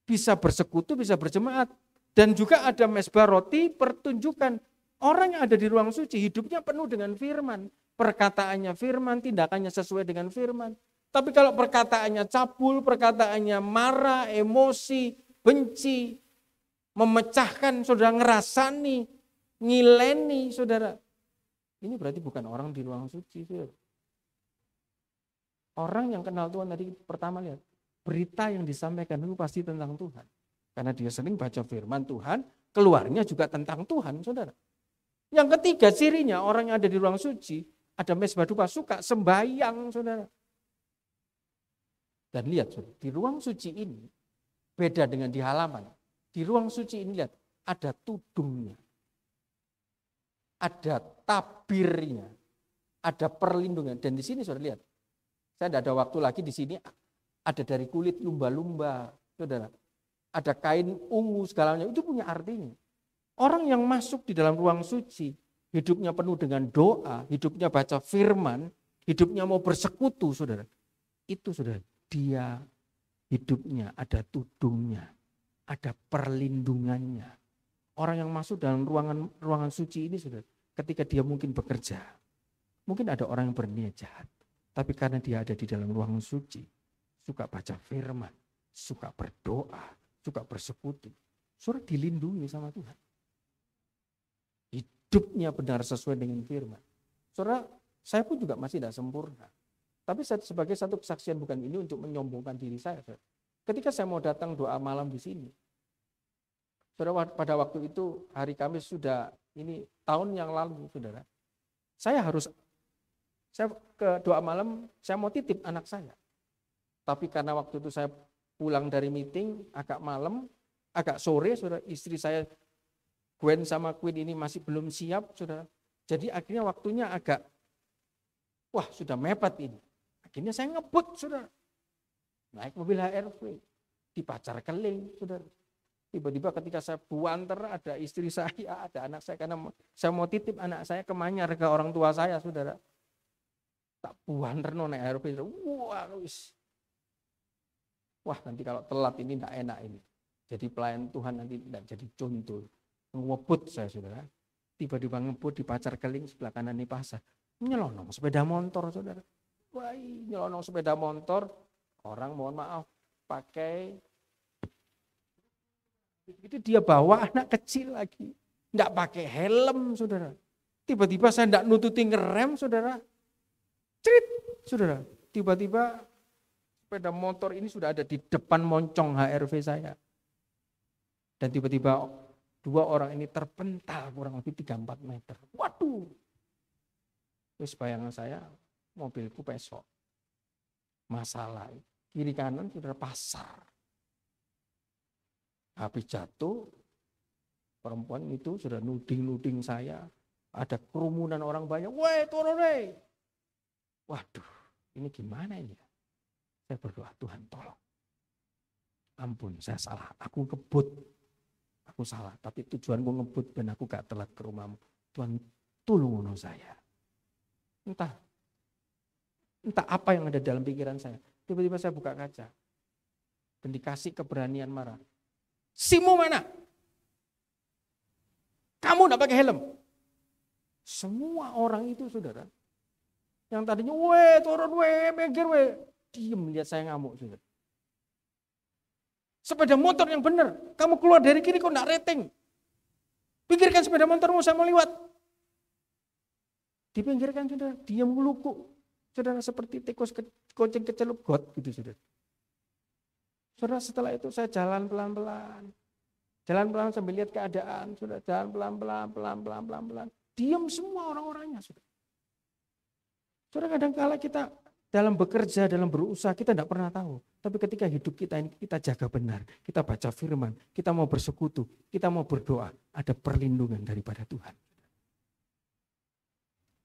Bisa bersekutu, bisa berjemaat. Dan juga ada mezbah roti pertunjukan. Orang yang ada di ruang suci, hidupnya penuh dengan firman. Perkataannya firman, tindakannya sesuai dengan firman. Tapi kalau perkataannya cabul, perkataannya marah, emosi, benci, memecahkan, saudara, ngerasani, ngileni, saudara. Ini berarti bukan orang di ruang suci, saudara. Orang yang kenal Tuhan tadi pertama lihat, berita yang disampaikan itu pasti tentang Tuhan. Karena dia sering baca firman Tuhan, keluarnya juga tentang Tuhan, saudara. Yang ketiga cirinya orang yang ada di ruang suci, ada mezbah dupa, suka sembahyang, saudara. Dan lihat, saudara, di ruang suci ini beda dengan di halaman. Di ruang suci ini lihat, ada tudungnya, ada tabirnya, ada perlindungan. Dan di sini saudara lihat, saya tidak ada waktu lagi, di sini ada dari kulit lumba-lumba, saudara. Ada kain ungu segalanya, itu punya artinya. Orang yang masuk di dalam ruang suci, hidupnya penuh dengan doa, hidupnya baca firman, hidupnya mau bersekutu, saudara. Itu saudara, dia hidupnya ada tudungnya. Ada perlindungannya. Orang yang masuk dalam ruangan suci ini, saudara, ketika dia mungkin bekerja, mungkin ada orang yang berniat jahat, tapi karena dia ada di dalam ruangan suci, suka baca firman, suka berdoa, suka bersekutu, saudara dilindungi sama Tuhan. Hidupnya benar sesuai dengan firman. Saudara, saya pun juga masih tidak sempurna, tapi sebagai satu kesaksian bukan ini untuk menyombongkan diri saya, saudara. Ketika saya mau datang doa malam di sini, saudara, pada waktu itu hari Kamis sudah ini tahun yang lalu, saudara. Saya ke doa malam, saya mau titip anak saya. Tapi karena waktu itu saya pulang dari meeting agak malam, agak sore, saudara, istri saya Gwen sama Queen ini masih belum siap, saudara. Jadi akhirnya waktunya agak, sudah mepet ini. Akhirnya saya ngebut, saudara. Naik mobil HRV, di Pacar Keling, saudara. Tiba-tiba ketika saya buanter, ada istri saya, ada anak saya, karena saya mau titip anak saya ke Manyar ke orang tua saya, saudara. Tak buanter naik HRV, wah nanti kalau telat ini tidak enak ini. Jadi pelayan Tuhan nanti tidak jadi contoh. Ngebut saya, saudara. Tiba-tiba ngebut di Pacar Keling, sebelah kanan ini pasar. Nyelonong sepeda motor, saudara. Wah, nyelonong sepeda motor, orang mohon maaf pakai, itu dia bawa anak kecil lagi, enggak pakai helm, saudara. Tiba-tiba saya enggak nututi ngerem, saudara. Cerit, saudara. Tiba-tiba sepeda motor ini sudah ada di depan moncong HRV saya. Dan tiba-tiba 2 orang ini terpental kurang lebih 3-4 meter. Waduh. Terus bayangan saya, mobilku pesok. Masalah, kiri kanan sudah pasar. Habis jatuh, perempuan itu sudah nuding-nuding saya. Ada kerumunan orang banyak, weh turun weh. Waduh, ini gimana ini? Saya berdoa, Tuhan tolong. Ampun, saya salah, aku ngebut. Aku salah, tapi tujuanku ngebut dan aku gak telat ke rumahmu. Tuhan tolong saya. Entah apa yang ada dalam pikiran saya. Tiba-tiba saya buka kaca. Dan dikasih keberanian marah. SIM-mu mana? Kamu enggak pakai helm. Semua orang itu, saudara. Yang tadinya, weh turun weh, minggir weh. Diam lihat saya ngamuk, saudara. Sepeda motor yang benar. Kamu keluar dari kiri kok enggak rating. Pikirkan sepeda motormu, saya mau lewat. Dipinggirkan, saudara, diam melukuk, saudara, seperti tikus kucing kecelup got gitu, saudara. Saudara, setelah itu saya jalan pelan-pelan sambil lihat keadaan, saudara, jalan pelan-pelan. Diam semua orang-orangnya, saudara. Saudara, kadang-kala kita dalam bekerja, dalam berusaha, kita tidak pernah tahu. Tapi ketika hidup kita ini kita jaga benar, kita baca firman, kita mau bersekutu, kita mau berdoa, ada perlindungan daripada Tuhan.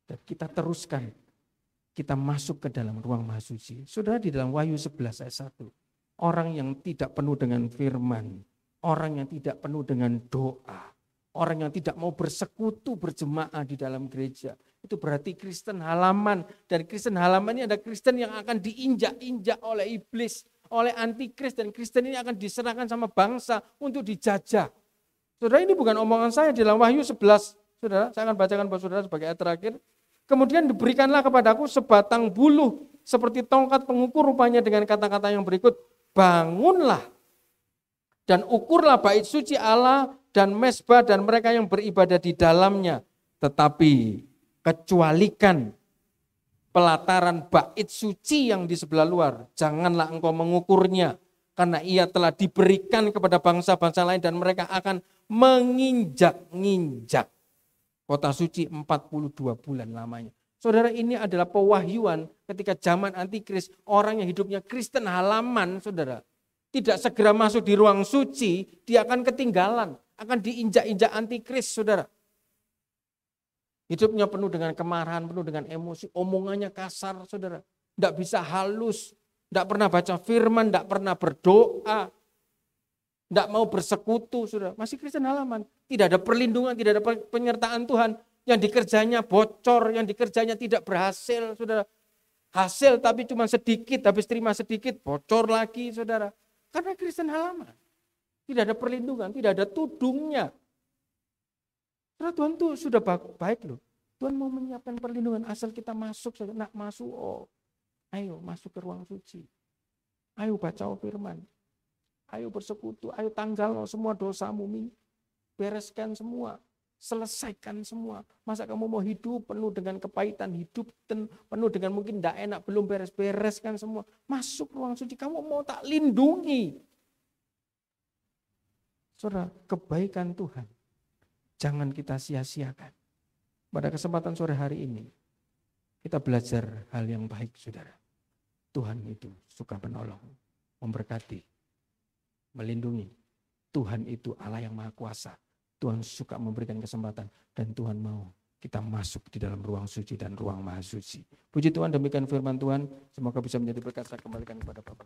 Dan kita teruskan, kita masuk ke dalam ruang maha suci. Saudara, di dalam Wahyu 11 ayat 1, orang yang tidak penuh dengan firman, orang yang tidak penuh dengan doa, orang yang tidak mau bersekutu berjemaah di dalam gereja, itu berarti Kristen halaman. Dan Kristen halaman ini ada Kristen yang akan diinjak-injak oleh iblis, oleh antikris, dan Kristen ini akan diserahkan sama bangsa untuk dijajah. Saudara, ini bukan omongan saya, di dalam Wahyu 11, saudara, saya akan bacakan buat saudara sebagai ayat terakhir. Kemudian diberikanlah kepadaku sebatang buluh seperti tongkat pengukur, rupanya dengan kata-kata yang berikut, bangunlah dan ukurlah bait suci Allah dan mezbah dan mereka yang beribadah di dalamnya. Tetapi kecualikan pelataran bait suci yang di sebelah luar, janganlah engkau mengukurnya, karena ia telah diberikan kepada bangsa-bangsa lain dan mereka akan menginjak-injak kota suci 42 bulan lamanya. Saudara, ini adalah pewahyuan ketika zaman antikris, orang yang hidupnya Kristen halaman, saudara, tidak segera masuk di ruang suci, dia akan ketinggalan, akan diinjak-injak antikris, saudara. Hidupnya penuh dengan kemarahan, penuh dengan emosi, omongannya kasar, saudara. Tidak bisa halus, tidak pernah baca firman, tidak pernah berdoa, tidak mau bersekutu, saudara. Masih Kristen halaman. Tidak ada perlindungan, tidak ada penyertaan Tuhan. Yang dikerjanya bocor, yang dikerjanya tidak berhasil, saudara. Hasil tapi cuma sedikit, habis terima sedikit, bocor lagi, saudara. Karena Kristen halaman. Tidak ada perlindungan, tidak ada tudungnya. Saudara, Tuhan tuh sudah baik loh. Tuhan mau menyiapkan perlindungan asal kita masuk, saudara. Nak masuk, ayo masuk ke ruang suci. Ayo baca firman. Ayo bersekutu, ayo tanggal semua dosamu, bereskan semua, selesaikan semua. Masa kamu mau hidup penuh dengan kepahitan, hidup penuh dengan mungkin tidak enak, belum beres-bereskan semua. Masuk ruang suci, kamu mau tak lindungi. Saudara, kebaikan Tuhan jangan kita sia-siakan. Pada kesempatan sore hari ini, kita belajar hal yang baik, saudara. Tuhan itu suka menolong, memberkati, melindungi. Tuhan itu Allah yang Maha Kuasa. Tuhan suka memberikan kesempatan dan Tuhan mau kita masuk di dalam ruang suci dan ruang maha suci. Puji Tuhan, demikian firman Tuhan. Semoga bisa menjadi berkat. Saya kembalikan kepada Bapak.